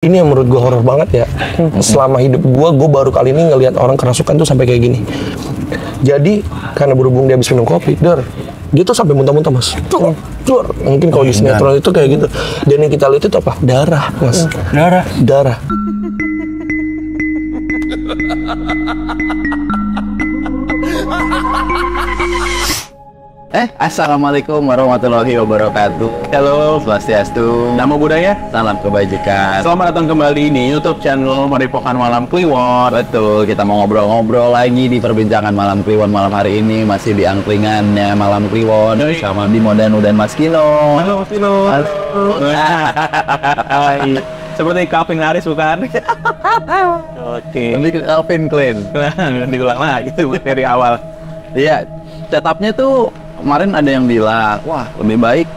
Ini yang menurut gue horor banget ya. Selama hidup gue baru kali ini ngelihat orang kerasukan tuh sampai kayak gini. Jadi karena berhubung dia habis minum kopi, dia tuh sampai muntah-muntah mas. Mungkin kalau di sinetron itu kayak gitu. Dan yang kita lihat itu apa? Darah mas. Darah. Assalamualaikum warahmatullahi wabarakatuh. Halo, Swastiastu, Namo Buddhaya, salam kebajikan. Selamat datang kembali di YouTube channel Padepokan Malam Kliwon. Betul, kita mau ngobrol-ngobrol lagi di perbincangan Malam Kliwon malam hari ini. Masih di angkringannya Malam Kliwon sama Bimo dan Mas Kino. Halo Mas Kino. Halo. Hai. Seperti Calvin Harris bukan? Oke. Lebih ke Calvin Klein. Diulang lagi dari awal. Iya, setupnya tuh kemarin ada yang bilang, wah lebih baik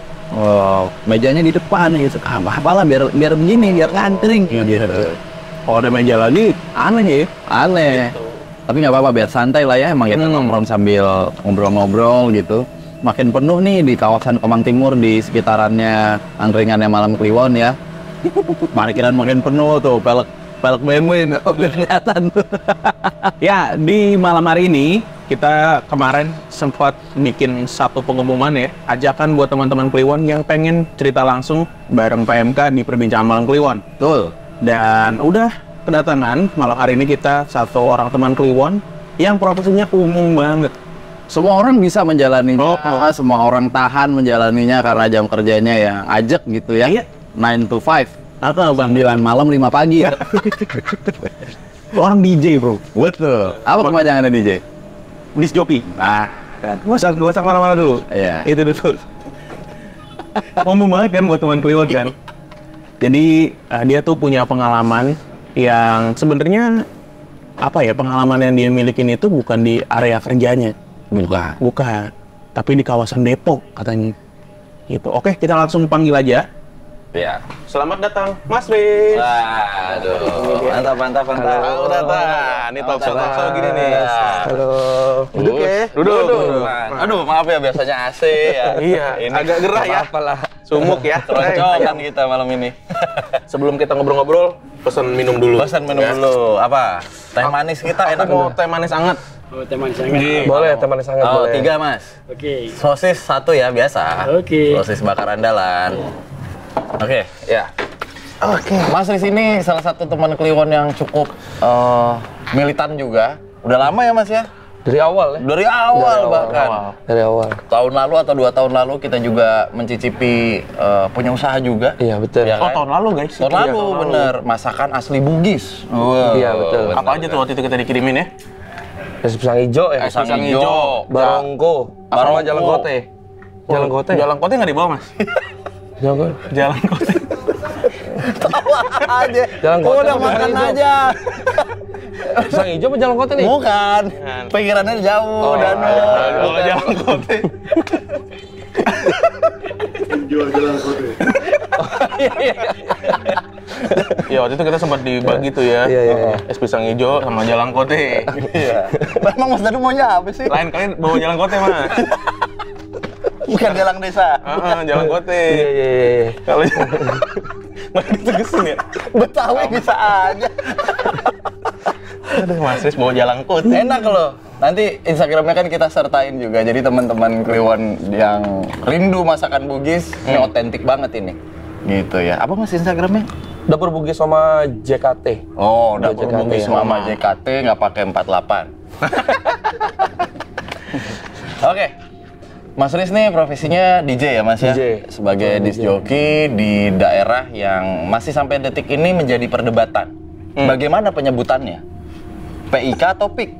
mejanya di depan gitu. Apalah biar begini, biar ngantring. Gitu. Kalau ada meja lagi, Aneh ya? Aneh. Gitu. Tapi nggak apa-apa, biar santai lah ya. Emang kita nongkrong sambil ngobrol-ngobrol gitu. Makin penuh nih di kawasan Kemang Timur, di sekitarannya angkringannya Malam Kliwon ya. Parkiran makin penuh tuh, pelek BMW udah kelihatan tuh. ya di malam hari ini kita kemarin sempat bikin satu pengumuman ya, ajakan buat teman-teman Kliwon yang pengen cerita langsung bareng PMK di perbincangan Malam Kliwon. Betul. Dan udah kedatangan malam hari ini kita satu orang teman Kliwon yang profesinya umum banget. Semua orang bisa menjalaninya, semua orang tahan menjalaninya karena jam kerjanya yang ajak gitu ya. Iya. 9 to 5. Atau bang 9 malam 5 pagi. orang DJ bro. Betul. Apa kepanjangannya DJ? Disc jockey. Nah, kan. Gak usah kemana-mana dulu. Iya. Itu dulu. Umum banget kan buat teman Kliwon kan. Jadi dia tuh punya pengalaman yang sebenarnya apa ya, pengalaman yang dia milikin itu bukan di area kerjanya. Bukan. Tapi di kawasan Depok katanya. Gitu. Oke, kita langsung panggil aja. Ya. Selamat datang, Mas Riz. Aduh, mantap. Halo, datang. Ini talk show gini nih. Halo. Duduk ya. Duduk. Aduh, maaf ya, biasanya AC ya. Iya, ini agak gerah ya. Apalah. Sumuk ya. keroncongan kita malam ini. Sebelum kita ngobrol-ngobrol, pesan minum dulu. Pesan minum dulu. Apa? Teh manis kita enak. Mau teh manis anget. Teh manis hangat. Boleh teh manis hangat Oh, boleh. 3 mas. Oke. Sosis 1 ya, biasa. Oke. Sosis bakar andalan. Oke. Ya. Oke. Mas Riz ini salah satu teman Kliwon yang cukup militan juga. Udah lama ya mas ya? Dari awal ya. Dari awal bahkan. Dari awal. Tahun lalu atau 2 tahun lalu kita juga mencicipi punya usaha juga. Iya betul. Ya kan? Tahun lalu guys. Tahun lalu bener, masakan asli Bugis. Iya, betul. bener. Apa aja tuh waktu itu kita dikirimin ya? Es pisang hijau ya. Pisang hijau. Barongko. Barongko. Sama Jalan Kote. Jalan Kote. Jalan Kote nggak dibawa mas? Jalan Kote. Jalan Kote. Tawa aja. Jalan Kote Udah apa makan Jalan hijau? aja. Pisang hijau apa Jalan Kote nih? Bukan. Pikirannya jauh, Danu. Kalau Jalan Kote. Jual Jalan Kote. Ya waktu itu kita sempat dibagi tuh ya. Iya. Es pisang hijau sama Jalan Kote. Iya. Memang Mas Danu maunya apa sih? Lain kali bawa Jalan Kote mas. Bukan jalan desa. Jalan Kote. Iya. Kalau mana ditegesin ya? Betawi bisa aja. Aduh mas Riz bawa Jalan Kote. Enak loh. Nanti Instagramnya kan kita sertain juga. Jadi teman-teman Kliwon yang rindu masakan Bugis, ini otentik banget ini. Gitu ya. Apa mas Instagramnya? Dapur Bugis sama JKT. Oh, dapur JKT, Bugis ya. Mama JKT nggak pakai 48. Oke. Mas Riz nih profesinya DJ ya mas ya? DJ. Sebagai disc jockey di daerah yang masih sampai detik ini menjadi perdebatan. Bagaimana penyebutannya? PIK atau PIK?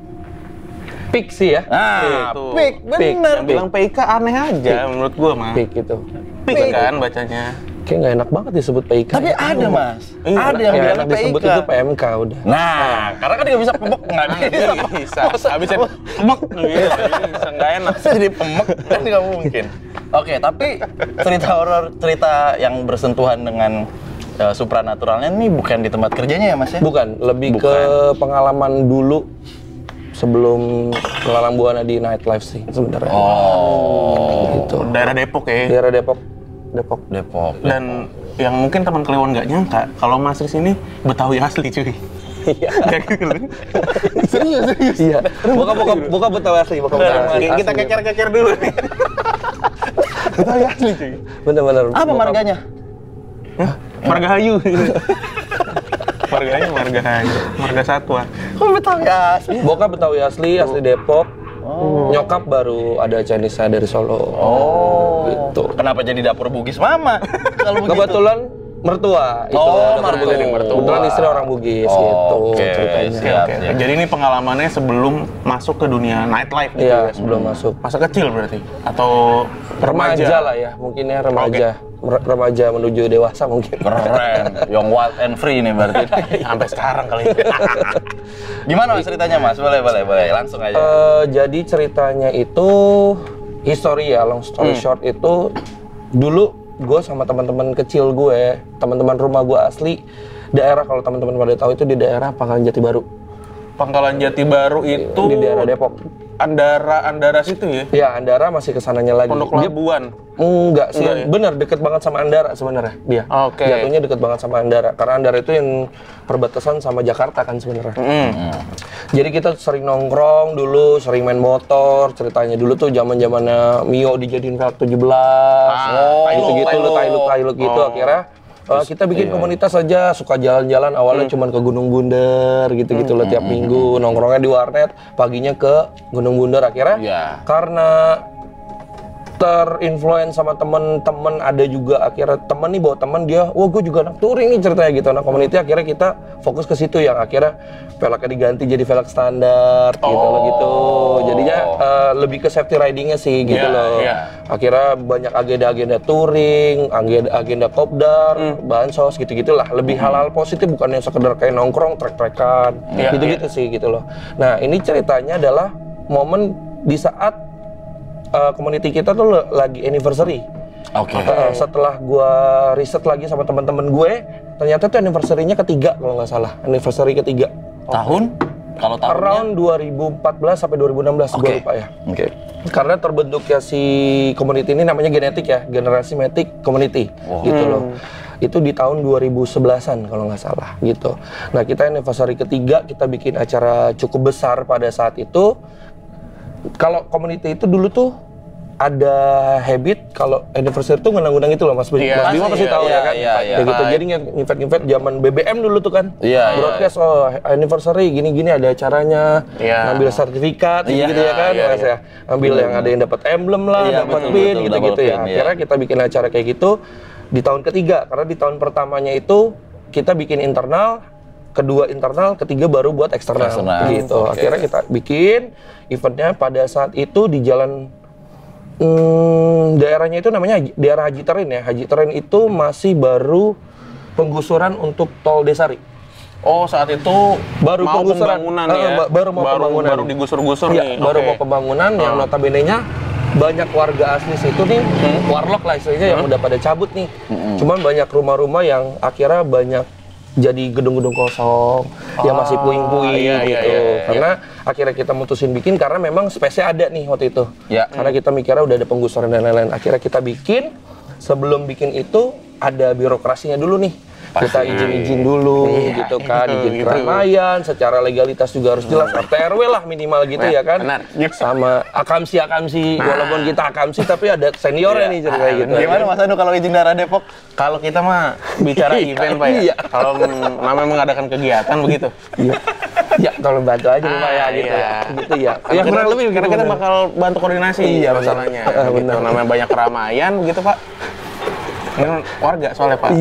Pik sih ya. Nah, Tuh. PIK, bener. Yang bilang PIK aneh aja menurut gua mah. Pik itu. Pik kan bacanya. Kayak nggak enak banget disebut PIK. Tapi ya. ada mas, Iya, ada yang bilang enak disebut PIK. itu PMK udah. Nah, karena kan dia bisa pemek, nggak bisa. Bisa. Habisnya pemek gitu. Bisa nggak enak. Masa jadi pemek kan nggak mungkin. Oke, tapi cerita horor, cerita yang bersentuhan dengan supranaturalnya ini bukan di tempat kerjanya ya mas ya? Bukan, lebih Bukan. ke pengalaman dulu sebelum melalang buana di nightlife sih sebenarnya. Oh, Gitu. Daerah Depok ya. Daerah Depok. Depok. Dan yang mungkin teman Kliwon nggak nyangka kalau Mas Riz ini Betawi asli cuy. Iya. Serius. Iya. Buka Betawi asli, Kita keker dulu nih. Betawi asli cuy. Bener-bener. Apa marganya? Margahayu. Marganya Margahayu, Marga Satwa. Kok Betawi asli? Bokap Betawi asli Depok. Nyokap baru ada Chinese dari Solo. Gitu. Kenapa jadi dapur Bugis Mama? Kalau begitu. Kebetulan mertua itu. mertua. Kebetulan istri orang Bugis gitu ceritanya. Siap. Jadi ini pengalamannya sebelum masuk ke dunia nightlife gitu Iya, ya? sebelum masuk. Masa kecil berarti? Atau Remaja lah ya, mungkin ya remaja. Remaja menuju dewasa mungkin. Keren, young wild and free nih berarti. sampai sekarang kali ini. Gimana Mas ceritanya Mas? Boleh, langsung aja. Jadi ceritanya itu history ya, long story short itu dulu gue sama teman-teman kecil gue, teman-teman rumah gue asli daerah, kalau teman-teman pada tahu itu di daerah Pangkalan Jati Baru. Pangkalan Jati Baru itu Di daerah Depok. Andara situ ya? Iya, Andara masih kesananya lagi. Pondok Labuan. Enggak sih, Enggak ya? bener deket banget sama Andara sebenarnya dia. Oke. Jatuhnya deket banget sama Andara, karena Andara itu yang perbatasan sama Jakarta kan sebenarnya. Jadi kita sering nongkrong dulu, sering main motor. Ceritanya dulu tuh zaman-zamannya Mio dijadiin velg 17. Gitu-gitu lu tailuk gitu akhirnya. Kita bikin komunitas aja, suka jalan-jalan awalnya cuman ke Gunung Bunder gitu-gitu loh tiap minggu, nongkrongnya di warnet, paginya ke Gunung Bunder akhirnya. Karena terinfluence sama temen-temen, ada juga akhirnya temen nih bawa temen dia, wah gue juga anak touring nih ceritanya gitu. Nah community akhirnya kita fokus ke situ yang akhirnya velgnya diganti jadi velg standar gitu. Jadinya lebih ke safety ridingnya sih gitu loh. Akhirnya banyak agenda-agenda touring, agenda kopdar, bansos gitu-gitulah. Lebih hal-hal positif, bukan yang sekedar kayak nongkrong, trek-trekan, gitu-gitu sih gitu loh. Nah ini ceritanya adalah momen di saat community kita tuh lagi anniversary. Setelah gua riset lagi sama teman-teman gue, ternyata tuh anniversary-nya ketiga kalau nggak salah. Anniversary ketiga. Tahun? Kalau tahunnya? Around 2014 sampai 2016 gue lupa ya. Karena terbentuknya si community ini namanya genetik ya, generasi Matic Community gitu loh. Itu di tahun 2011-an kalau nggak salah gitu. Nah kita anniversary ketiga, kita bikin acara cukup besar pada saat itu. Kalau community itu dulu tuh ada habit kalau anniversary tuh ngundang-ngundang itu loh Mas Bima pasti tahu ya kan. Gitu. Jadi ngevent zaman BBM dulu tuh kan. Broadcast anniversary gini-gini ada acaranya, ngambil sertifikat gitu ya kan Mas ya. Ambil yang ada yang dapat emblem lah, dapat pin gitu-gitu ya. Akhirnya kita bikin acara kayak gitu di tahun ketiga, karena di tahun pertamanya itu kita bikin internal, kedua internal, ketiga baru buat eksternal gitu. Akhirnya kita bikin eventnya pada saat itu di jalan daerahnya itu namanya daerah Haji Terin ya. Haji Terin itu masih baru penggusuran untuk tol Desari. Oh saat itu baru mau penggusuran, pembangunan ya? Baru mau pembangunan. Baru digusur-gusur nih. Baru mau pembangunan yang notabene-nya banyak warga asli situ nih, warlock lah istilahnya yang udah pada cabut nih. Cuman banyak rumah-rumah yang akhirnya banyak jadi gedung-gedung kosong yang masih puing-puing gitu. Karena akhirnya kita mutusin bikin karena memang space-nya ada nih waktu itu. Karena kita mikirnya udah ada penggusuran dan lain-lain. Akhirnya kita bikin, sebelum bikin itu ada birokrasinya dulu nih. Kita izin-izin dulu gitu kan, izin keramaian, secara legalitas juga harus jelas, RT RW lah minimal gitu ya kan. Sama akamsi, walaupun kita akamsi tapi ada seniornya nih jadi kayak gitu. Gimana Mas Anu kalau izin daerah Depok? Kalau kita mah bicara event Pak ya. Kalau namanya mengadakan kegiatan begitu. Ya tolong bantu aja Pak ya gitu ya. Gitu ya. Ya kurang lebih karena kita bakal bantu koordinasi masalahnya. Gitu. Namanya banyak keramaian begitu Pak. Ini warga soalnya Pak.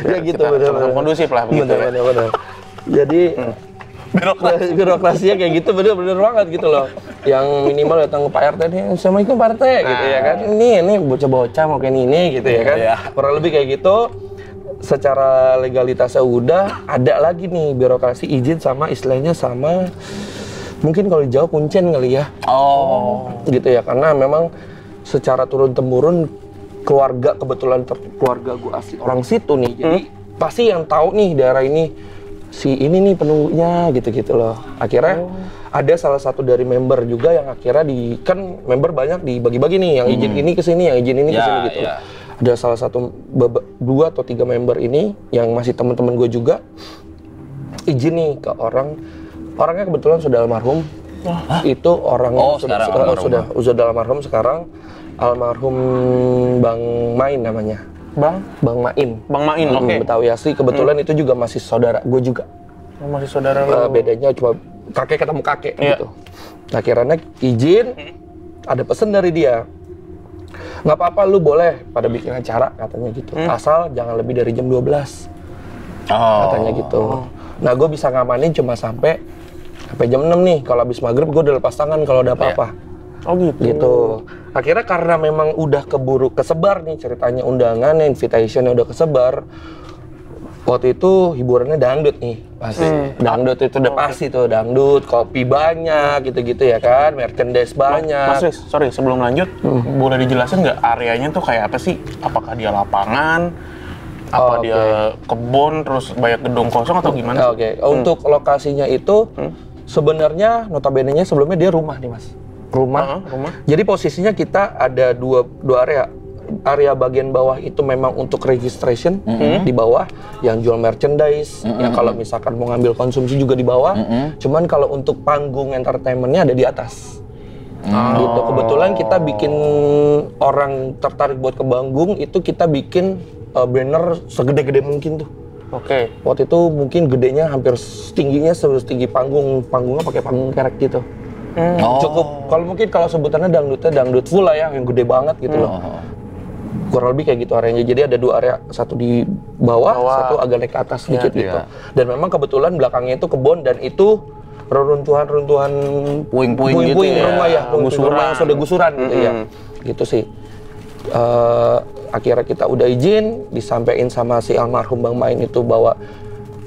Ya gitu benar-benar kondusif lah begitu benar. Jadi birokrasinya kayak gitu bener-bener banget gitu loh. Yang minimal datang ke Pak RT nih, Assalamualaikum Pak RT gitu ya kan. Ini bocah-bocah mau kayak ini gitu ya kan. Kurang lebih kayak gitu. Secara legalitasnya udah, ada lagi nih birokrasi izin sama istilahnya sama mungkin kalau di Jawa kuncen kali ya. Gitu ya, karena memang secara turun-temurun keluarga, kebetulan keluarga gue asli orang situ nih, jadi pasti yang tahu nih daerah ini si ini nih penunggunya gitu-gitu loh. Akhirnya ada salah satu dari member juga yang akhirnya kan member banyak dibagi-bagi nih, yang izin ini ke sini, yang izin ini ke sini gitu. ada salah satu 2 atau 3 member ini yang masih teman-teman gue juga izin nih ke orangnya kebetulan sudah almarhum. Itu orangnya sudah almarhum sekarang, almarhum Bang Main namanya. Bang Main. Bang Main, oke. Betawi asli, kebetulan itu juga masih saudara gue juga. Masih saudara lo. Bedanya cuma kakek ketemu kakek gitu. Nah, akhirnya izin, ada pesan dari dia. Nggak apa-apa, lu boleh pada bikin acara katanya gitu. Asal jangan lebih dari jam 12. Katanya gitu. Nah, gue bisa ngamanin cuma sampai jam 6 nih. Kalau habis maghrib gue udah lepas tangan kalau ada apa-apa. Oh gitu. Gitu. Akhirnya karena memang udah kesebar nih ceritanya, undangannya, invitationnya udah kesebar. Waktu itu hiburannya dangdut nih, pasti. Dangdut itu udah pasti tuh, dangdut, kopi banyak gitu-gitu ya kan, merchandise banyak. Mas Riz, sorry sebelum lanjut, boleh dijelasin nggak areanya tuh kayak apa sih? Apakah dia lapangan? Apa dia kebun, terus banyak gedung kosong atau gimana? Oke. Untuk lokasinya itu sebenarnya notabene-nya sebelumnya dia rumah nih Mas. Rumah. Jadi posisinya kita ada dua area. Area bagian bawah itu memang untuk registration di bawah, yang jual merchandise, yang kalau misalkan mau ngambil konsumsi juga di bawah. Cuman kalau untuk panggung entertainmentnya ada di atas. Gitu. Kebetulan kita bikin orang tertarik buat ke panggung itu kita bikin banner segede-gede mungkin tuh. Oke. Waktu itu mungkin gedenya hampir tingginya setinggi panggungnya pakai panggung kerek gitu. Cukup. Kalau sebutannya dangdut full lah ya, yang gede banget gitu loh. Kurang lebih kayak gitu areanya. Jadi ada 2 area, satu di bawah, satu agak naik ke atas sedikit gitu. Dan memang kebetulan belakangnya itu kebun dan itu reruntuhan puing-puing gitu ya. Rumah yang sudah gusuran gitu ya. Gitu sih. Akhirnya kita udah izin, disampaikan sama si almarhum Bang Main itu bahwa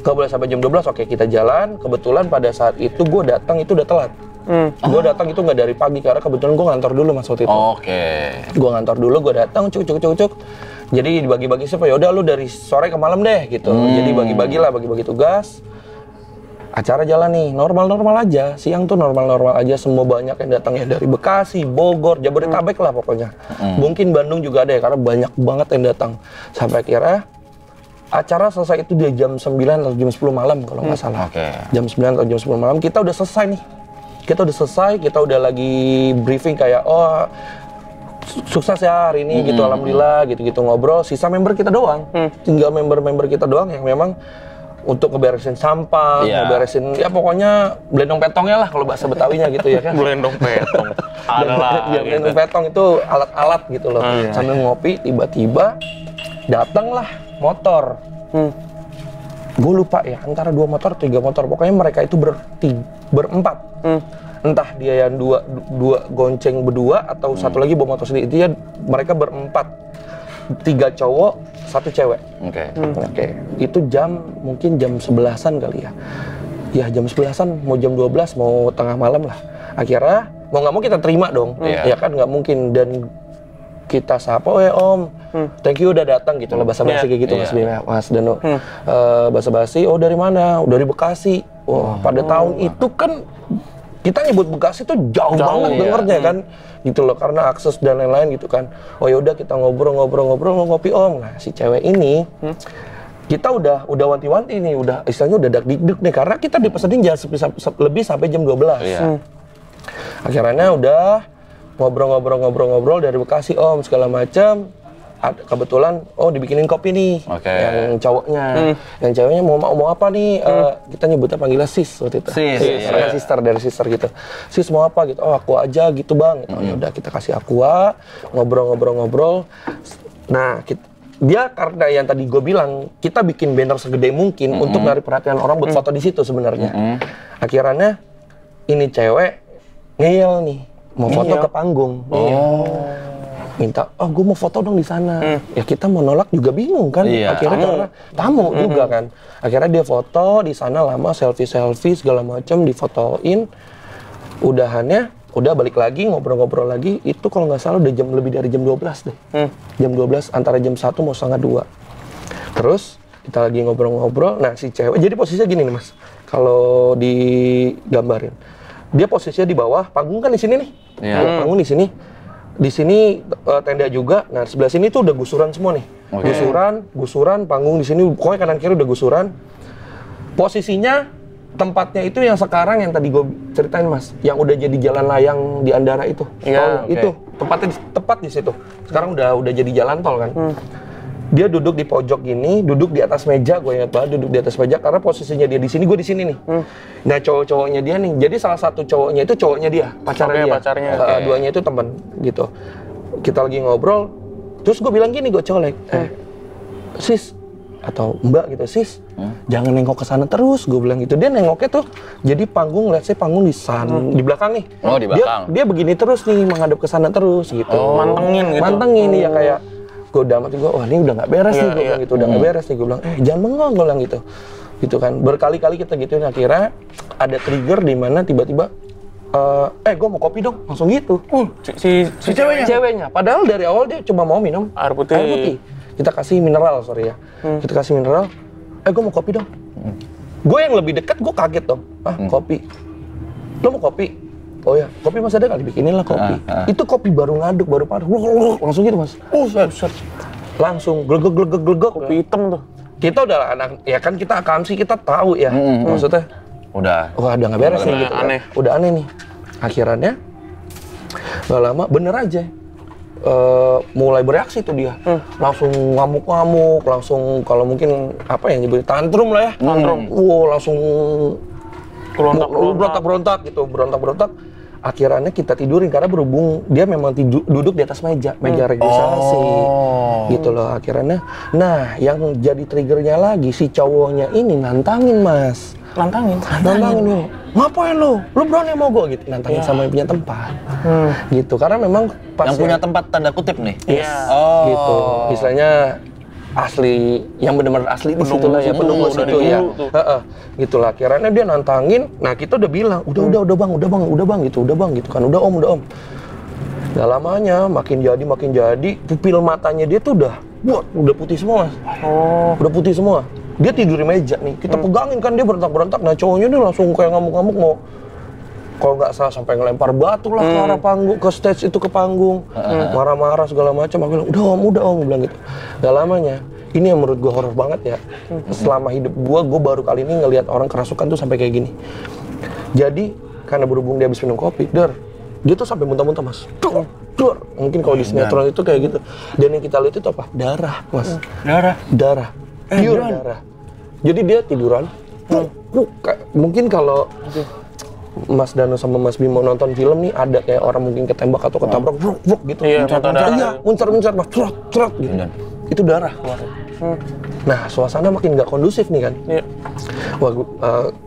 nggak boleh sampai jam 12, oke kita jalan. Kebetulan pada saat itu gue datang itu udah telat. Gue datang itu nggak dari pagi karena kebetulan gue ngantor dulu Mas waktu itu. Gue ngantor dulu, gue datang cuk. Jadi dibagi-bagi siapa, ya udah lu dari sore ke malam deh gitu. Jadi bagi-bagi tugas. Acara jalan nih normal aja, siang tuh normal aja, semua banyak yang datangnya dari Bekasi, Bogor, Jabodetabek lah pokoknya. Mungkin Bandung juga ada ya karena banyak banget yang datang. Sampai akhirnya acara selesai itu di jam 9 atau jam 10 malam kalau nggak salah. Jam 9 atau jam 10 malam kita udah selesai nih. Kita udah lagi briefing kayak sukses ya hari ini gitu, alhamdulillah gitu ngobrol. Sisa member kita doang, tinggal member kita doang yang memang untuk ngeberesin sampah, ngeberesin ya pokoknya belendong petongnya lah kalau bahasa Betawinya gitu ya kan. Belendong petong. Belendong petong itu alat-alat gitu loh. Sambil ngopi tiba-tiba datanglah motor. Gue lupa ya, antara 2 motor, 3 motor. Pokoknya mereka itu berempat. Entah dia yang dua gonceng berdua atau satu lagi bawa motor sendiri. Dia mereka berempat. 3 cowok, 1 cewek. Oke. Itu mungkin jam 11-an kali ya. Ya jam 11-an, mau jam 12, mau tengah malam lah. Akhirnya mau nggak mau kita terima dong. Ya kan nggak mungkin. Dan kita sapa, Om, thank you udah datang gitu lah, basa-basi kayak gitu Mas Dano. Basa-basi, dari mana? Dari Bekasi. Pada tahun itu kan kita nyebut Bekasi tuh jauh banget dengernya kan, gitu loh, karena akses dan lain-lain gitu kan. Ya udah kita ngobrol ngopi Om. Nah si cewek ini kita udah wanti-wanti nih, udah istilahnya udah dak-dik nih karena kita dipesenin jangan lebih sampai jam 12. Akhirnya udah ngobrol dari Bekasi Om segala macam. Kebetulan dibikinin kopi nih yang cowoknya. Yang ceweknya mau apa nih? Kita nyebutnya panggilnya sis waktu itu. Karena dari sister gitu. Sis mau apa gitu? Aku aja gitu Bang. Ya udah kita kasih aqua, ngobrol. Nah, dia karena yang tadi gue bilang, kita bikin banner segede mungkin untuk menarik perhatian orang buat foto di situ sebenarnya. Akhirnya ini cewek ngeyel nih, mau foto ke panggung. Minta, gue mau foto dong di sana. Ya kita mau nolak juga bingung kan. Akhirnya karena tamu juga kan. Akhirnya dia foto di sana lama, selfie segala macam, difotoin. Udahannya, udah balik lagi ngobrol lagi. Itu kalau nggak salah udah lebih dari jam 12 deh. Jam 12 antara jam 1 mau setengah 2. Terus kita lagi ngobrol. Nah si cewek, jadi posisinya gini nih Mas. Kalau digambarin, dia posisinya di bawah, panggung kan di sini nih. Panggung di sini. Di sini tenda juga. Nah sebelah sini tuh udah gusuran semua nih. Gusuran, panggung di sini pokoknya kanan kiri udah gusuran. Posisinya tempatnya itu yang sekarang yang tadi gue ceritain Mas, yang udah jadi jalan layang di Andara itu. Iya, itu tempatnya tepat di situ. Sekarang udah jadi jalan tol kan. Dia duduk di pojok gini, duduk di atas meja, gue ingat banget duduk di atas meja karena posisinya dia di sini, gue di sini nih. Nah cowok-cowoknya dia nih, jadi salah satu cowoknya itu cowoknya dia, pacarnya dia. Pacarnya. Duanya itu teman gitu. Kita lagi ngobrol, terus gue bilang gini, gue colek, sis atau mbak gitu, sis jangan nengok ke sana terus, gue bilang gitu. Dia nengoknya tuh jadi panggung, let's say panggung di sana, di belakang nih. Oh, di belakang. Dia begini terus nih, menghadap ke sana terus gitu. Mantengin gitu. Mantengin ya kayak gue udah mati, gue wah ini udah nggak beres nih, gue bilang gitu, udah nggak beres nih, gue bilang jangan bengong, gue bilang gitu kan. Berkali-kali kita gituin, akhirnya ada trigger di mana tiba-tiba gue mau kopi dong, langsung gitu. Si Ceweknya. Padahal dari awal dia cuma mau minum air putih. Kita kasih mineral, sorry ya. Kita kasih mineral. Gue mau kopi dong. Gue yang lebih dekat, gue kaget dong. Kopi. Lo mau kopi? Oh ya, kopi Mas ada kali, bikinin lah kopi. Itu kopi baru ngaduk, baru panas. Langsung gitu Mas. Set. Langsung glegek. Kopi hitam tuh. Kita udah anak, ya kan kita akamsi, kita tahu ya. Maksudnya, Udah. wah udah nggak beres nih gitu kan. Udah aneh nih. Akhirnya, nggak lama bener aja. Mulai bereaksi tuh dia. Langsung ngamuk-ngamuk, langsung kalau mungkin apa yang nyebut tantrum lah ya. Wow, langsung berontak-berontak gitu, berontak-berontak. Akhirnya kita tidurin karena berhubung dia memang duduk di atas meja registrasi gitu loh. Akhirnya, nah yang jadi triggernya lagi si cowoknya ini nantangin Mas. Nantangin lo, ngapain lo berani mau gue gitu, nantangin sama yang punya tempat gitu, karena memang pas Yang punya tempat tanda kutip nih. gitu, istilahnya asli, yang benar-benar asli di situ lah ya, penunggu situ ya, gitulah. Akhirnya dia nantangin, nah kita udah bilang, udah bang gitu kan, udah om. Gak lamanya makin jadi, pupil matanya dia tuh udah putih semua Mas. Udah putih semua. Dia tidur di meja nih, kita pegangin kan, dia berontak-berontak. Nah cowoknya dia langsung kayak ngamuk-ngamuk, mau kalau nggak salah sampai ngelempar batu lah ke arah panggung, ke stage itu, ke panggung, marah-marah segala macam. Aku bilang udah om, bilang gitu. Gak lamanya, ini yang menurut gue horor banget ya. Selama hidup gue baru kali ini ngelihat orang kerasukan tuh sampai kayak gini. Jadi karena berhubung dia habis minum kopi, dia tuh sampai muntah-muntah Mas. Dur. Mungkin kalau di sinetron itu kayak gitu. Dan yang kita lihat itu apa? Darah Mas. Darah. Pure darah. Jadi dia tiduran. Mungkin kalau Mas Dano sama Mas Bimo nonton film nih, ada kayak orang mungkin ketembak atau ketabrak, gitu. Iya, muncar Mas, trot gitu. Itu darah keluar. Nah, suasana makin nggak kondusif nih kan. Wah,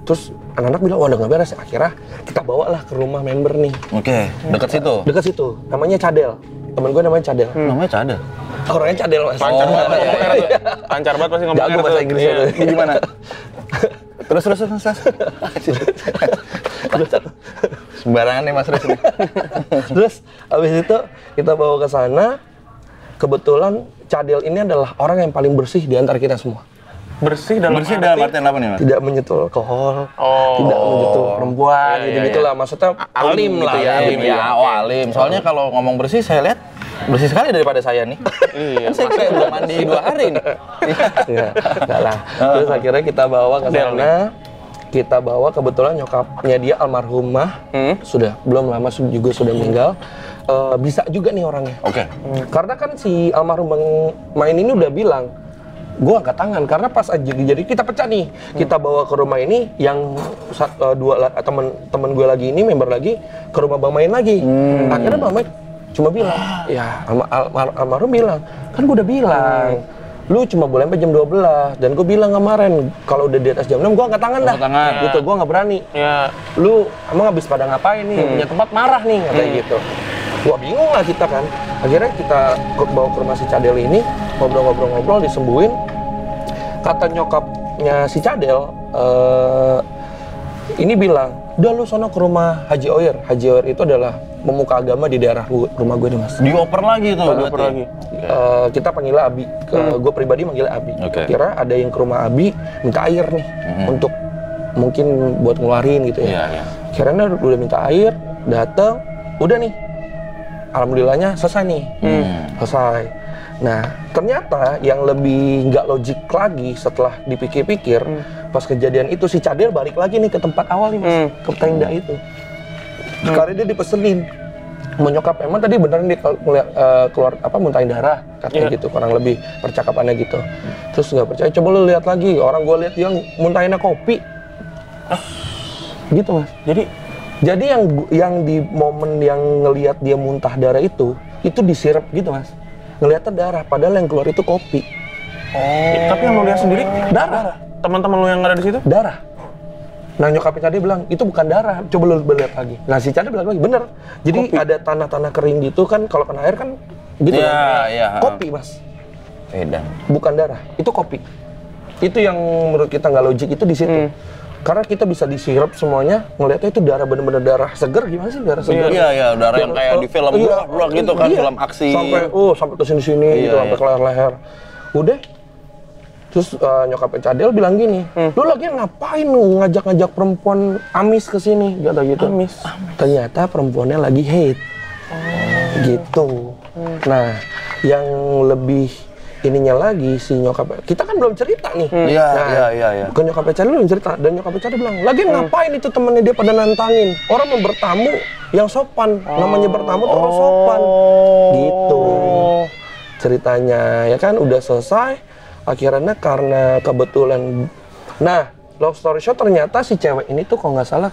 terus anak-anak bilang, wah udah nggak beres. Akhirnya kita bawa lah ke rumah member nih. Oke, dekat situ. Dekat situ. Namanya Cadel. Temen gue namanya Cadel. Namanya Cadel. Orangnya Cadel Mas. Lancar banget pasti ngomong. Jago bahasa Inggrisnya. Ini gimana? Terus. Sembarangan nih Mas Riz ini. Terus abis itu kita bawa ke sana. Kebetulan Cadel ini adalah orang yang paling bersih di antara kita semua. Bersih dalam artian apa nih Mas? Tidak menyentuh alkohol, tidak menyentuh perempuan, gitu-gitulah. Maksudnya alim lah ya. Alim. Soalnya kalau ngomong bersih, saya lihat bersih sekali daripada saya nih. Kan saya kayak udah mandi 2 hari nih. Iya, enggak lah. Terus akhirnya kita bawa ke sana. Kita bawa, kebetulan nyokapnya dia almarhumah, sudah belum lama juga sudah meninggal. Bisa juga nih orangnya. Oke. Karena kan si almarhum Bang Main ini udah bilang, gue angkat tangan karena pas aja jadi kita pecah nih. Kita bawa ke rumah ini, yang dua temen gue lagi ini, member lagi ke rumah Bang Main lagi. Akhirnya Bang Main cuma bilang, ya almarhum bilang, kan gue udah bilang, lu cuma boleh sampai jam 12. Dan gue bilang kemarin, kalau udah di atas jam 6 gue angkat tangan dah. Gitu, gue nggak berani. Lu emang habis pada ngapain nih? Punya tempat marah nih, katanya gitu. Wah bingung lah kita kan. Akhirnya kita bawa ke rumah si Cadel ini, ngobrol-ngobrol, disembuhin. Kata nyokapnya si Cadel, ini bilang, udah lu sono ke rumah Haji Oyer. Haji Oyer itu adalah pemuka agama di daerah rumah gue nih Mas. Dioper lagi tuh. Dioper lagi. Kita panggil Abi. Gue pribadi manggil Abi. Kira ada yang ke rumah Abi minta air nih untuk mungkin buat ngeluarin gitu ya. Kira-kira udah minta air, datang, udah nih. alhamdulillahnya selesai nih. Selesai. Nah, ternyata yang lebih nggak logik lagi setelah dipikir-pikir, pas kejadian itu si Cadel balik lagi nih ke tempat awal nih Mas, ke tenda itu. Sekarang dia dipesenin mau nyokap, emang tadi beneran dia keluar apa muntahin darah katanya gitu, kurang lebih percakapannya gitu. Terus nggak percaya, coba lu lihat lagi, orang gua lihat dia muntahinnya kopi. Gitu Mas. Jadi yang di momen yang ngelihat dia muntah darah itu disirep gitu Mas. Ngelihatnya darah, padahal yang keluar itu kopi. Tapi yang lu lihat sendiri Darah. teman-teman lu yang ada di situ? Darah. Nah nyokapnya tadi bilang, itu bukan darah, coba lu lihat lagi. Nah si Cadel bilang lagi, bener. Jadi ada tanah-tanah kering gitu kan, kalau kena air kan gitu kan. Kopi Mas. Edan. Bukan darah, itu kopi. Itu yang menurut kita nggak logik itu di situ. Karena kita bisa disirap semuanya, ngelihatnya itu darah bener-bener darah seger, gimana sih darah seger? Iya, darah yang kayak di film burak gitu kan, film aksi. Sampai ke sini-sini gitu, sampai ke leher-leher. Udah. Terus nyokapnya Cadel bilang gini, lu lagi ngapain ngajak-ngajak perempuan amis ke sini? Kata gitu. Amis. Ternyata perempuannya lagi hate. Gitu. Nah, yang lebih ininya lagi si nyokapnya, kita kan belum cerita nih. Iya. Ke nyokapnya Cadel belum cerita, dan nyokapnya Cadel bilang, lagi ngapain itu temennya dia pada nantangin? Orang mau bertamu yang sopan, namanya bertamu tuh orang sopan. Gitu. Ceritanya, ya kan udah selesai. Akhirnya karena kebetulan, nah long story short ternyata si cewek ini tuh kalau nggak salah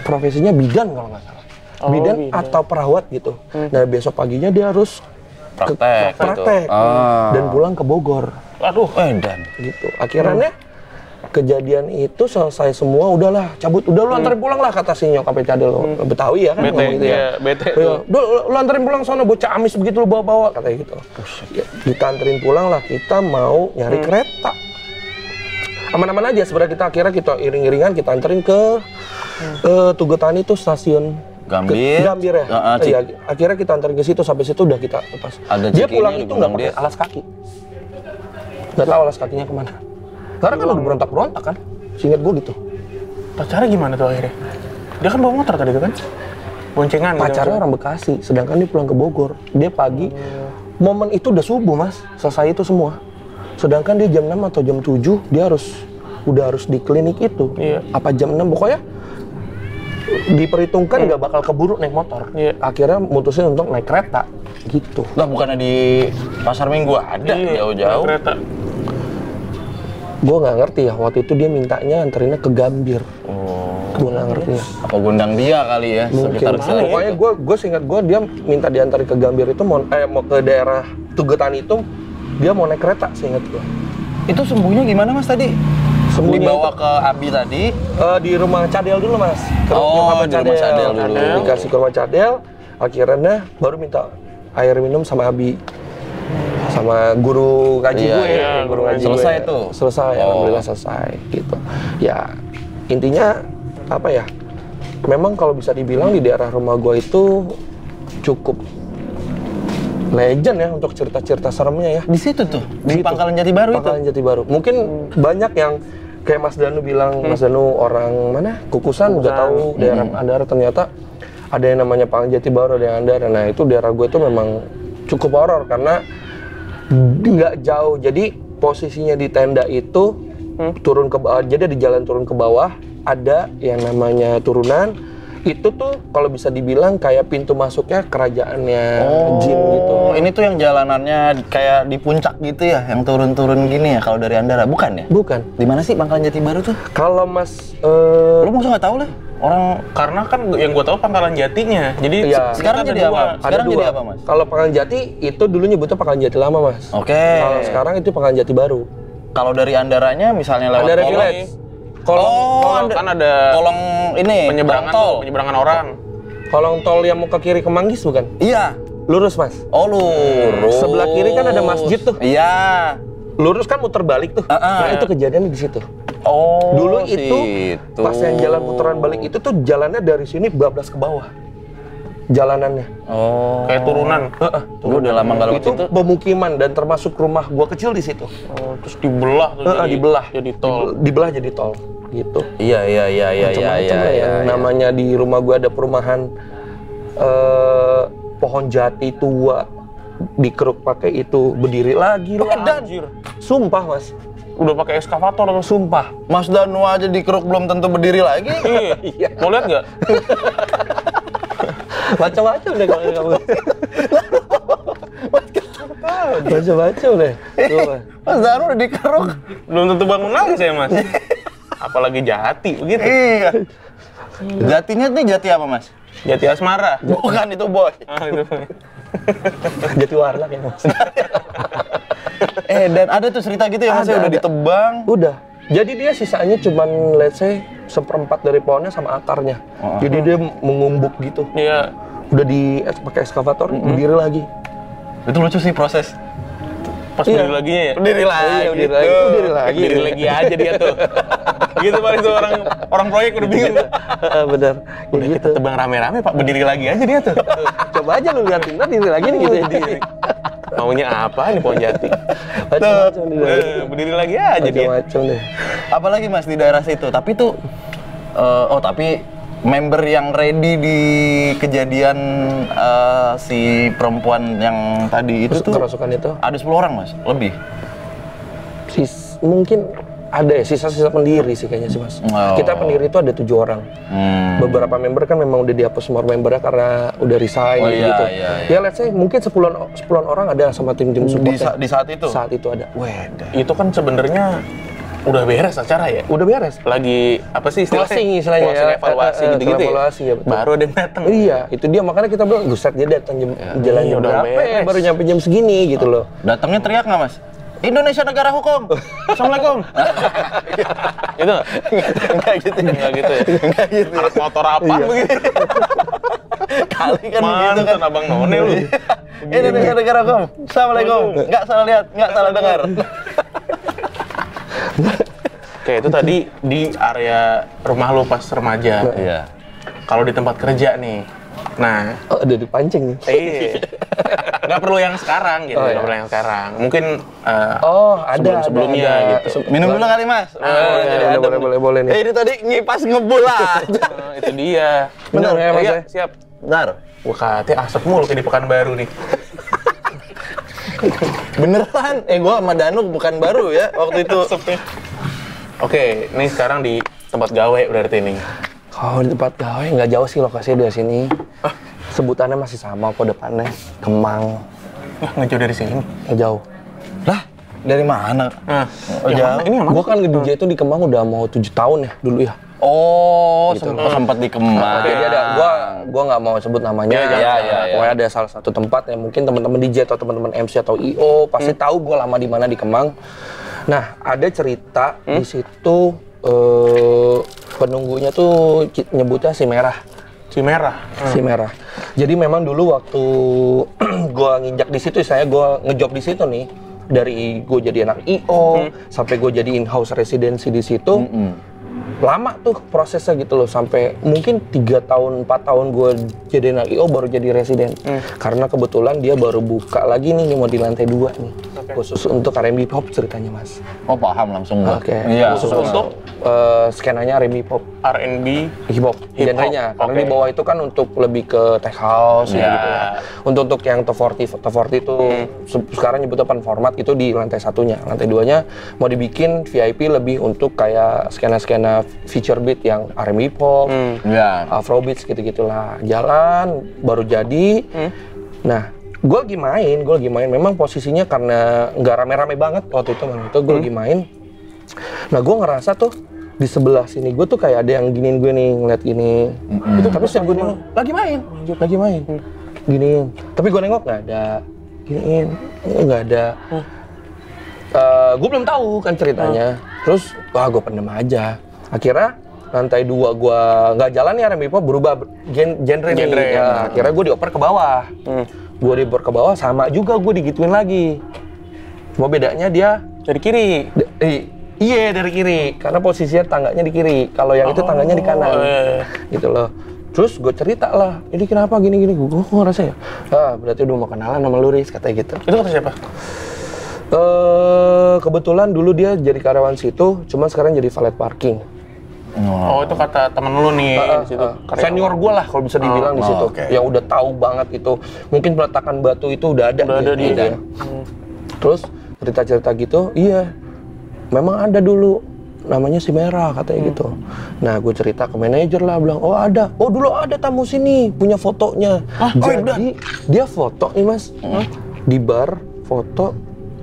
profesinya bidan kalau nggak salah, bidan atau perawat gitu. Nah besok paginya dia harus praktek. Dan pulang ke Bogor. Aduh, Edan. Gitu. Akhirnya kejadian itu selesai semua, udahlah cabut, udah lu anterin pulang lah kata si nyokapnya Cadel. Betawi ya kan ngomong gitu ya. Bete. Lu anterin pulang sono, bocah amis begitu lu bawa-bawa katanya gitu. Ya, kita anterin pulang lah, kita mau nyari kereta. Aman-aman aja sebenarnya, kita iring-iringan kita anterin ke Tugu Tani itu stasiun Gambir ya. Iya, akhirnya kita anterin ke situ, sampai situ udah kita lepas. Dia pulang itu nggak pakai alas kaki. Nggak tahu alas kakinya kemana. Karena kan udah berontak-berontak kan, seingat gue gitu. Pacarnya gimana tuh akhirnya? Dia kan bawa motor tadi tuh kan? Boncengan gitu. Pacarnya orang Bekasi, sedangkan dia pulang ke Bogor. Dia pagi, momen itu udah subuh Mas, selesai itu semua. Sedangkan dia jam 6 atau jam 7, dia udah harus di klinik itu. Apa jam 6, pokoknya diperhitungkan nggak bakal keburu naik motor. Akhirnya mutusin untuk naik kereta, gitu. Lah bukannya di Pasar Minggu ada jauh-jauh. Kereta. Gue nggak ngerti ya, waktu itu dia mintanya anterinnya ke Gambir. Gue nggak ngerti ya. Apa gundang dia kali ya? Mungkin. Pokoknya gue seingat gue dia minta diantarin ke Gambir itu mau ke daerah Tugu Tani itu, dia mau naik kereta seingat gue. Itu sembuhnya gimana Mas tadi? Dibawa ke Abi tadi? Di rumah Cadel dulu Mas. Di rumah Cadel dulu. Dikasih ke rumah Cadel, akhirnya baru minta air minum sama Abi. Sama guru ngaji guru ngaji selesai gue. tuh? Selesai, alhamdulillah selesai gitu. Ya intinya apa ya, memang kalau bisa dibilang di daerah rumah gue itu cukup legend ya untuk cerita-cerita seremnya ya. Di situ tuh? Di Pangkalan Jati Baru itu? Pangkalan Jati Baru. Mungkin banyak yang kayak Mas Danu bilang, Mas Danu orang mana? Kukusan, nggak tahu daerah Andara, ternyata ada yang namanya Pangkalan Jati Baru, ada yang Andara. Nah itu daerah gue itu memang cukup horor karena nggak jauh, jadi posisinya di tenda itu turun ke bawah, jadi di jalan turun ke bawah ada yang namanya turunan. Itu tuh kalau bisa dibilang kayak pintu masuknya kerajaannya jin gitu. Ini tuh yang jalanannya kayak di puncak gitu ya, yang turun-turun gini ya kalau dari Andara, bukan ya? Bukan. Di mana sih Pangkalan Jati Baru tuh? Kalau Mas lu masa nggak tahu lah? Orang karena kan yang gue tahu Pangkalan Jatinya. Jadi sekarang jadi apa? Sekarang jadi apa Mas? Kalau Pangkalan Jati itu dulu nyebutnya Pangkalan Jati Lama Mas. Kalau sekarang itu Pangkalan Jati Baru. Kalau dari Andaranya misalnya lewat Andara Village. Kolong kan ada kolong ini penyeberangan orang. Kolong tol yang mau ke kiri ke Manggis bukan? Iya. Lurus Mas. Oh lurus. Sebelah kiri kan ada masjid tuh. Iya. Lurus kan muter balik tuh. Nah itu kejadiannya di situ. Oh. Dulu itu pas yang jalan putaran balik itu tuh jalannya dari sini bablas ke bawah. Jalanannya. Oh. Kayak turunan. Gue udah lama nggak lewat itu. Itu pemukiman dan termasuk rumah gua kecil di situ. Oh, terus dibelah tuh. Dibelah. Jadi tol. Dibelah jadi tol. Gitu. Iya. Namanya di rumah gua ada perumahan pohon jati tua dikeruk pakai itu berdiri lagi lah. Anjir. Sumpah mas, Udah pakai eskavator atau sumpah. Mas Danu aja dikeruk belum tentu berdiri lagi. Iya. Mau lihat nggak? Macam-macam deh kalau kamu. Macam-macam deh. Tuh, Mas Danu udah dikeruk. Belum tentu bangun lagi saya mas. Apalagi jati begitu. Iya. Jatinya nih jati apa mas? Jati asmara. Bukan itu boy. Ah, itu. Jati warna kayak mas. Dan ada tuh cerita gitu ya mas, Ada, udah ada. ditebang. Udah. Jadi dia sisanya cuman let's say 1/4 dari pohonnya sama akarnya. Jadi dia mengumbuk gitu. Iya. Udah pakai eskavator, berdiri lagi. Itu lucu sih proses. Pas Iya. berdiri laginya ya. Berdiri lagi. Iya, berdiri gitu. lagi. Berdiri lagi. Berdiri lagi aja dia tuh. Gitu paling tuh orang proyek udah bingung. Bener. Kayak Udah gitu. kita tebang rame-rame Pak, berdiri lagi aja dia tuh. Coba aja lu liatin, ntar diri lagi nih gitu ya. Maunya apa nih pohon jati? Macam-macam di daerah. Berdiri lagi aja dia. Macam-macam deh. Apalagi mas di daerah situ. Tapi tuh, tapi member yang ready di kejadian si perempuan yang tadi itu Terus tuh kerasukan itu ada 10 orang mas, lebih. mungkin ada ya sisa-sisa pendiri sih kayaknya sih mas. Oh. Kita pendiri itu ada 7 orang. Beberapa member kan memang udah dihapus semua membernya karena udah resign Oh, iya, gitu. iya, iya. Ya let's say mungkin 10 orang ada sama tim-tim support. Di saat itu. Saat itu ada. Itu kan sebenarnya udah beres acara ya? Udah beres. Lagi apa sih istilahnya? Closing istilahnya Closing ya. evaluasi gitu-gitu evaluasi, ya, betul. Baru ada yang datang. Iya, itu dia makanya kita bilang, "Buset, dia datang jam jalan Iya, jam udah berapa ya? beres. Baru nyampe jam segini gitu loh." Datangnya teriak nggak mas? Indonesia negara hukum. Assalamualaikum. Itu nggak? Enggak gitu. Enggak gitu ya? Enggak gitu. Anak motor apa Iya. begitu? Kali kan begitu kan. Mantan abang none lu. Indonesia negara hukum. Assalamualaikum. Nggak salah lihat, nggak salah dengar. Kayak itu tadi di area rumah lu pas remaja. Iya. Kalau di tempat kerja nih. Nah, Oh, udah dipancing nih. nggak perlu yang sekarang gitu, Oh, nggak iya. perlu yang sekarang. Mungkin Oh, ada sebelumnya ada. gitu. Minum dulu kali mas. iya, boleh nih. Ini tadi ngipas ngebul aja. Itu dia. Bener ya, Mas, Iya, ya? siap. Bentar. Wah, katanya asap mulu kayak di Pekanbaru nih. Beneran. Gua sama Danu bukan baru ya waktu itu. Oke, ini sekarang di tempat gawe berarti nih. Kalau di tempat gawe nggak jauh sih lokasinya dari sini. Sebutannya masih sama kok depannya. Kemang. Wah, nggak jauh dari sini. Nggak jauh. Lah, dari mana? Nah, Oh, yang jauh. mana? Ini yang mana? Gua kan nge-DJ itu di Kemang udah mau 7 tahun ya dulu ya. Oh, sempat di Kemang. Jadi ada, gua nggak mau sebut namanya. Iya. Pokoknya ada salah satu tempat yang mungkin teman-teman DJ atau teman-teman MC atau IO pasti tahu gua lama di mana di Kemang. Nah, ada cerita di situ penunggunya tuh nyebutnya si Merah. Si Merah. Si Merah. Jadi memang dulu waktu gua nginjak di situ, saya gua ngejob di situ nih. Dari gue jadi anak IO sampai gue jadi in-house residency di situ. Lama tuh prosesnya gitu loh, sampai mungkin 3 tahun 4 tahun gue jadi anak IO baru jadi residen. Karena kebetulan dia baru buka lagi nih mau di lantai 2 nih. Khusus untuk R&B pop ceritanya mas. Oh, paham langsung gua. Oke. Iya. Khusus untuk skenanya R&B pop, R&B. hip hop, genrenya. Karena di bawah itu kan untuk lebih ke tech house gitu ya. Untuk yang top 40 itu sekarang nyebutnya pan format itu di lantai 1-nya. Lantai 2-nya mau dibikin VIP lebih untuk kayak skena-skena feature beat yang R&B pop, Iya. Afrobeats gitu-gitulah. Jalan baru jadi. Nah, gue lagi main. Memang posisinya karena nggak rame-rame banget waktu itu, gue lagi main. Nah, gue ngerasa tuh di sebelah sini gue tuh kayak ada yang giniin gue nih, ngeliat gini. Itu tapi setiap gue nengok, lagi main. Giniin. Tapi gue nengok nggak ada. Giniin, nggak ada. Gue belum tahu kan ceritanya. Terus, wah gue pendem aja. Akhirnya lantai 2 gue nggak jalan nih R&B pop, berubah genre nih. Ya, akhirnya gue dioper ke bawah. Gue dioper ke bawah, sama juga gue digituin lagi. Cuma bedanya dia Dari kiri. Iya dari kiri, karena posisinya tangganya di kiri. Kalau yang itu tangganya di kanan, gitu loh. Terus gue cerita lah, ini kenapa gini-gini? Gue ngerasa ya, berarti udah mau kenalan sama lu Riz, katanya gitu. Itu kata siapa? Kebetulan dulu dia jadi karyawan situ, cuma sekarang jadi valet parking. Oh, itu kata temen lu nih di situ. Senior gue lah kalau bisa dibilang di situ, oke. yang udah tahu banget itu. Mungkin peletakan batu itu udah ada. Udah ada di gitu ya. Terus cerita-cerita gitu, iya, memang ada dulu namanya si Merah katanya gitu. Nah, gue cerita ke manajer lah, bilang, oh ada, oh dulu ada tamu sini punya fotonya. Jadi dia foto nih mas, di bar foto.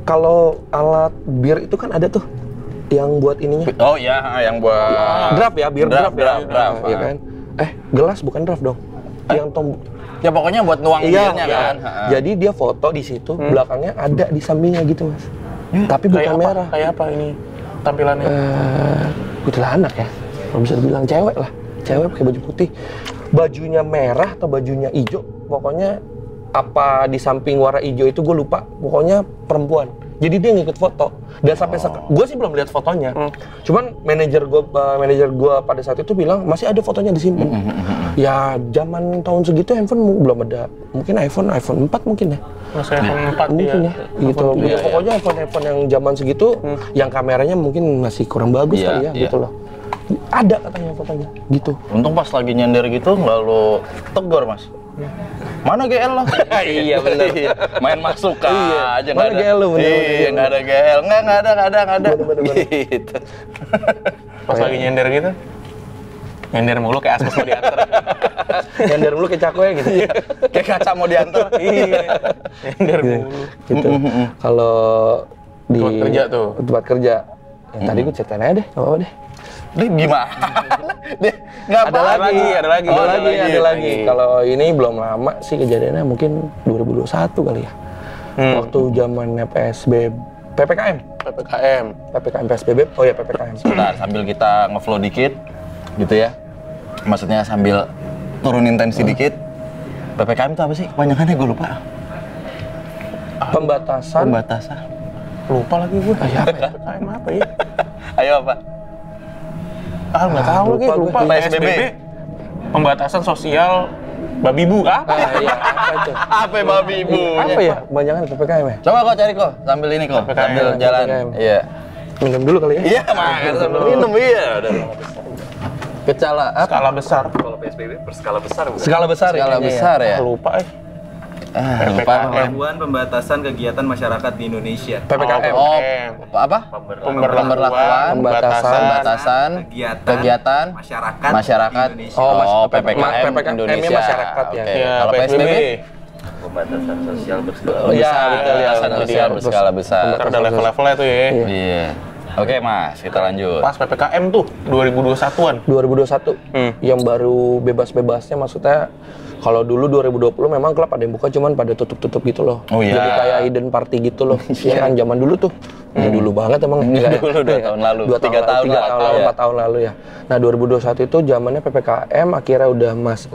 Kalau alat bir itu kan ada tuh yang buat ininya. Oh iya, yang buat Draft ya, bir draft ya. draft. Iya kan? Gelas bukan draft dong. Yang Ya pokoknya buat nuang birnya kan. Jadi dia foto di situ, belakangnya ada di sampingnya gitu, Mas. Tapi bukan merah. Kayak apa ini tampilannya? Kuntilanak ya. Kalau bisa dibilang cewek lah. Cewek pakai baju putih. Bajunya merah atau bajunya hijau, pokoknya apa di samping warna hijau itu gue lupa. Pokoknya perempuan. Jadi dia ngikut foto. Dan sampai gue sih belum lihat fotonya. Cuman manajer gue pada saat itu bilang masih ada fotonya disimpan. Ya zaman tahun segitu handphone belum ada. Mungkin iPhone 4 mungkin ya. Masih iPhone 4 Mungkin ya. Gitu. Pokoknya iPhone yang zaman segitu yang kameranya mungkin masih kurang bagus kali ya gitu loh. Ada katanya fotonya gitu. Untung pas lagi nyender gitu nggak lo tegur mas. Mana GL lo? Iya benar. Main masuk aja. Mana GL lo? Iya nggak ada GL. Nggak ada. Gitu. Pas lagi nyender gitu. Nyender mulu kayak asbes mau diantar. Nyender mulu kayak cakwe gitu. Kayak kaca mau diantar. Iya. Nyender mulu. Gitu. Kalau di Tempat kerja tuh. Tempat kerja. Yang tadi gue ceritain aja deh, nggak apa-apa deh. Dia gimana? Dia nggak Ada lagi. Ada lagi. Kalau ini belum lama sih kejadiannya, mungkin 2021 kali ya. Waktu zamannya PPKM PSBB. Oh ya PPKM. Sebentar, sambil kita ngeflow dikit, gitu ya. Maksudnya sambil turunin tensi dikit. PPKM itu apa sih? Kepanjangannya gue lupa. Pembatasan. Lupa lagi gue. PPKM apa ya? Ayo apa? Nggak tahu lagi. Lupa. PSBB. Pembatasan sosial babi bu. Apa? Iya, apa itu? Apa babi ibu? Apa ya? Kebanyakan PPKM ya? Coba kok cari kok, sambil ini kok, PPKM. sambil jalan. PPKM. Iya. Minum dulu kali ya? Iya, makan sambil minum iya. Kecala apa? Skala besar. Skala besar ya? Skala besar ya. Lupa Lupa. Pemberlakuan pembatasan kegiatan masyarakat di Indonesia. PPKM. Oh, apa? Pemberlakuan Pembatasan kegiatan masyarakat di Indonesia. Oh, PPKM PPKM-nya Indonesia. masyarakat ya. Oke. Ya, Kalau PSBB? Pembatasan sosial berskala Oh, iya, betul ya. Pembatasan Sosial berskala besar. Ntar ada level-levelnya tuh ya. Iya. Oke, Mas, kita lanjut. Pas PPKM tuh 2021-an. 2021 yang baru bebas-bebasnya, maksudnya kalau dulu 2020 memang klub ada yang buka, cuman pada tutup-tutup gitu loh. Oh, iya. Jadi kayak hidden party gitu loh. Ya kan zaman dulu tuh. Ya dulu banget emang. Dulu 2 tahun lalu. 3 tahun, 4 tahun lalu ya. Nah 2021 itu zamannya PPKM, akhirnya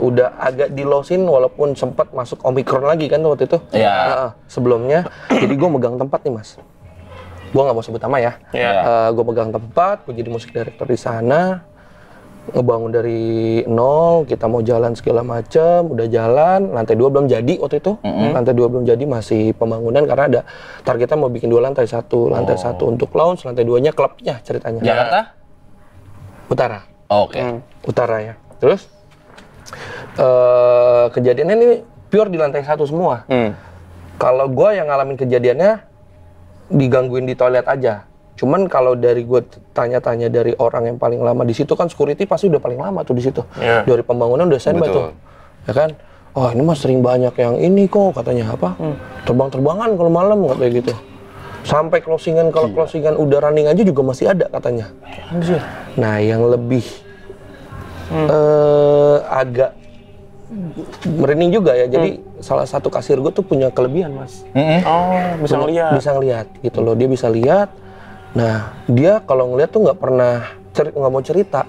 udah agak dilosin walaupun sempat masuk Omikron lagi kan waktu itu. Iya. Nah, sebelumnya, jadi gue megang tempat nih mas. Gue nggak mau sebut nama ya. Iya. Gue pegang tempat, gue jadi musik director di sana, ngebangun dari nol, kita mau jalan segala macem, udah jalan, lantai 2 belum jadi waktu itu, lantai 2 belum jadi, masih pembangunan karena ada targetnya mau bikin 2 lantai, lantai 1 untuk lounge, lantai 2-nya klubnya ceritanya. Jakarta? Utara. Oke. Utara ya. Terus kejadiannya ini pure di lantai 1 semua. Kalau gue yang ngalamin kejadiannya digangguin di toilet aja. Cuman kalau dari gue tanya-tanya dari orang yang paling lama di situ kan security pasti udah paling lama tuh di situ. Yeah. Dari pembangunan udah standby tuh. Ya kan? Oh, ini mah sering banyak yang ini kok katanya apa? Terbang-terbangan kalau malam katanya gitu. Sampai closingan, kalau closingan udah running aja juga masih ada katanya. Nah, yang lebih agak merinding juga ya. Jadi salah satu kasir gue tuh punya kelebihan, Mas. Oh, bisa ngeliat. Bisa ngeliat gitu loh. Dia bisa lihat. Nah, dia kalau ngeliat tuh nggak pernah nggak mau cerita.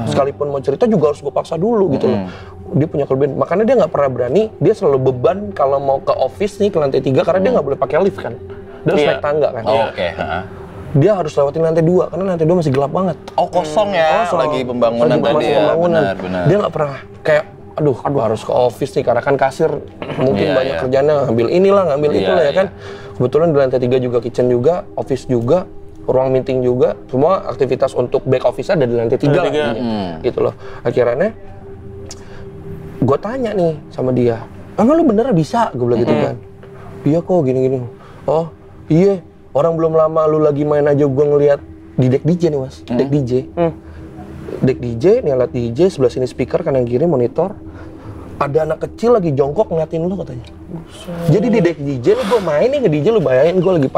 Sekalipun mau cerita juga harus gue paksa dulu gitu loh. Dia punya kelebihan. Makanya dia nggak pernah berani. Dia selalu beban kalau mau ke office nih ke lantai 3 karena dia nggak boleh pakai lift kan. Dia harus naik tangga kan. Oke. Dia harus lewatin lantai 2 karena lantai 2 masih gelap banget. Oh, kosong ya. Lagi pembangunan Lagi tadi masih ya. pembangunan. Benar. Dia nggak pernah kayak aduh harus ke office nih karena kan kasir mungkin Iya, banyak iya. kerjanya ngambil inilah ngambil Iya, itulah ya iya. kan. Kebetulan di lantai 3 juga kitchen juga, office juga. ruang meeting juga, semua aktivitas untuk back office ada di lantai 3 lah, gitu loh. Akhirnya gue tanya nih sama dia, emang lu beneran bisa? Gue bilang gitu kan. Iya kok gini-gini. Oh iya, orang belum lama lu lagi main aja gue ngeliat di deck DJ nih mas, deck DJ. Deck DJ, nih alat DJ, sebelah sini speaker, kanan kiri monitor. Ada anak kecil lagi jongkok ngeliatin lu katanya. Jadi di deck DJ lu gue main nih, nge-DJ lu bayangin gue lagi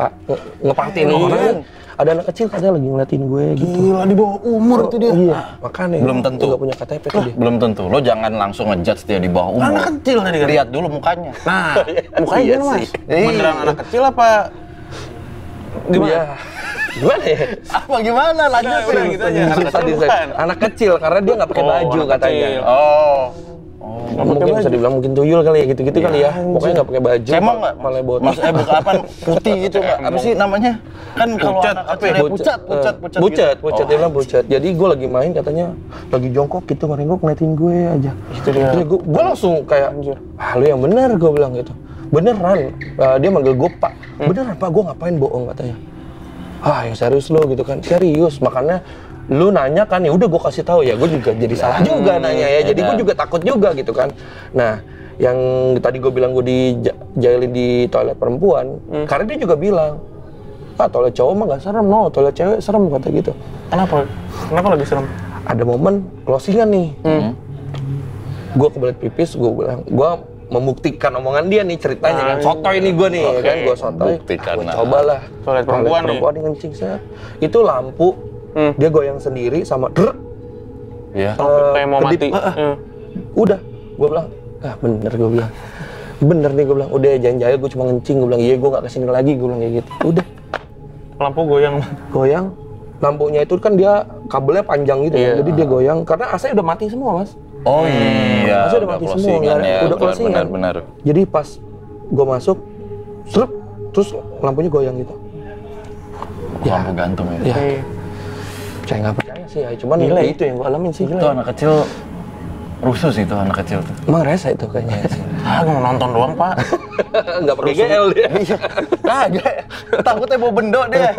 ngepartiin orang. Ada anak kecil katanya lagi ngeliatin gue gitu. Gila, di bawah umur itu dia. Iya, makanya. Belum tentu. Gak punya KTP tuh dia. Belum tentu. Lo jangan langsung ngejudge dia di bawah umur. Anak kecil tadi kan? Lihat dulu mukanya. Nah, mukanya Iya gimana mas? sih. Beneran anak kecil apa? Gimana? Iya. Gimana ya? Apa gimana? Lanjut udah gitu aja. Anak Susah kecil desain. bukan? Anak kecil karena dia nggak pakai baju anak katanya. kecil. Mungkin bisa dibilang mungkin tuyul kali ya, gitu-gitu kali ya. Pokoknya nggak pakai baju. Cemong nggak? Malah botak. Mas, bukan apa? Putih gitu nggak? Apa sih namanya? Kan kalau Pucat, anak apa kecil ya? ya, pucat Pucat, gitu. dia bilang pucat. Jadi gue lagi main katanya, lagi jongkok gitu, kemarin gue ngeliatin gue aja. Itu dia. Gue langsung kayak, ah lu yang bener, gue bilang gitu. Beneran, dia manggil gue Pak. Beneran Pak, gue ngapain bohong katanya. Ah yang serius lo gitu kan, serius. Makanya lu nanya kan, ya udah gue kasih tahu ya, gue juga jadi salah juga nanya ya. Jadi gue juga takut juga gitu kan. Nah, yang tadi gue bilang gue dijailin di toilet perempuan, karena dia juga bilang, ah toilet cowok mah gak serem, no toilet cewek serem kata gitu. Kenapa? Kenapa lagi serem? Ada momen closingan nih, gue kebelet pipis, gue bilang, gue membuktikan omongan dia nih ceritanya kan, sotoy nih gue nih, kan gue sotoy, buktikan gue lah. cobalah Toilet perempuan nih. nih ngencing saya, itu lampu dia goyang sendiri sama Iya. Kayak mau kedip. mati. Udah, gue bilang, ah bener gue bilang, bener nih gue bilang, udah jangan jahil, gue cuma ngencing, gue bilang, iya gue gak kesini lagi, gue bilang kayak gitu, udah Lampu goyang. goyang, lampunya itu kan dia kabelnya panjang gitu ya, jadi dia goyang, karena AC udah mati semua mas. Oh iya. AC udah mati semua, closingan nggak- ya. udah closingan. Benar. Jadi pas gue masuk, serep, terus lampunya goyang gitu. Lampu gantung ya. Ya, saya nggak percaya sih ya, cuman Gila ya? itu yang gue alamin sih. Itu anak kecil rusuh sih itu anak kecil tuh. Emang rese itu kayaknya. Ah, mau nonton doang pak. Nggak perlu GL dia. Kagak. Takutnya bawa bendo dia.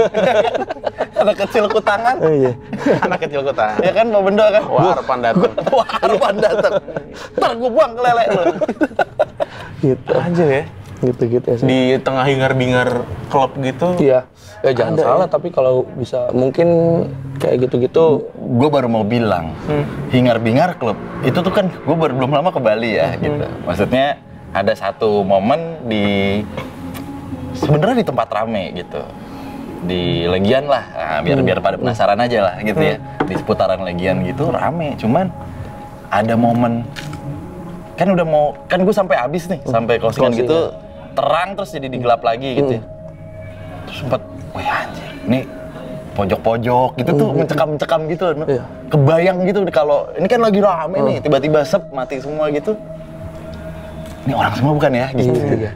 Anak kecil kutangan. Oh iya. Anak kecil kota. Ya kan bawa bendo kan. Wah, harapan datang. Wah, harapan datang. Ntar gue buang ke lele lu. Gitu. Anjir ya. Gitu ya. Di tengah hingar-bingar klub gitu. Iya. Ya jangan salah, tapi kalau bisa mungkin kayak gitu-gitu. Gue baru mau bilang, hingar-bingar klub itu tuh kan gue baru belum lama ke Bali ya gitu. Maksudnya ada satu momen di sebenarnya di tempat rame gitu, di Legian lah. Nah, biar pada penasaran aja lah gitu ya, di seputaran Legian gitu rame. Cuman ada momen kan udah mau kan gue sampai habis nih, sampai closingan gitu terang terus jadi digelap lagi gitu. Ya. Terus sempet, wah anjir, ini pojok-pojok gitu tuh mencekam-mencekam gitu. Iya. Kebayang gitu kalau ini kan lagi rame nih, tiba-tiba sep mati semua gitu. Ini orang semua bukan ya gitu. Iya.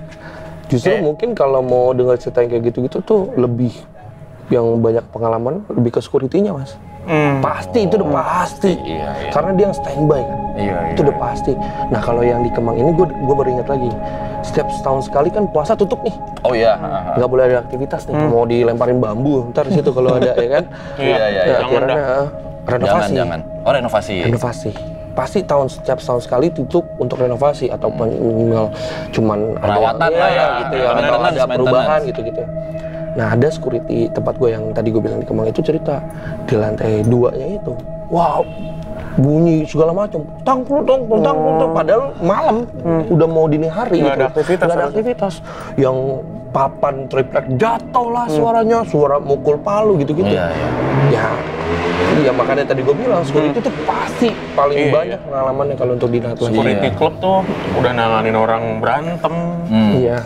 Justru mungkin kalau mau dengar cerita yang kayak gitu-gitu tuh lebih yang banyak pengalaman lebih ke security-nya mas. Pasti itu udah pasti. Iya. Karena dia yang standby kan. Iya. Itu udah pasti. Nah kalau yang di Kemang ini gue baru ingat lagi. Setiap setahun sekali kan puasa tutup nih. Oh iya. Nggak boleh ada aktivitas nih. Mau dilemparin bambu ntar di situ kalau ada ya kan. Iya. Nah, akhirnya renovasi. Jangan. Oh renovasi. Renovasi. Pasti setiap tahun sekali tutup untuk renovasi ataupun cuman Perawatan ada lah ya, gitu ya, atau maintenance, ada perubahan gitu-gitu. Nah ada security tempat gue yang tadi gue bilang di Kemang itu cerita di lantai 2-nya itu, wow bunyi segala macam, tang padahal malam udah mau dini hari Nggak gitu. ada aktivitas, Nggak ada harusnya. aktivitas. Yang papan triplek jatuh lah suaranya, suara mukul palu gitu-gitu. Ya makanya tadi gue bilang security itu pasti paling Iya, banyak pengalamannya kalau untuk di nightlife. Security club tuh udah nanganin orang berantem. Iya.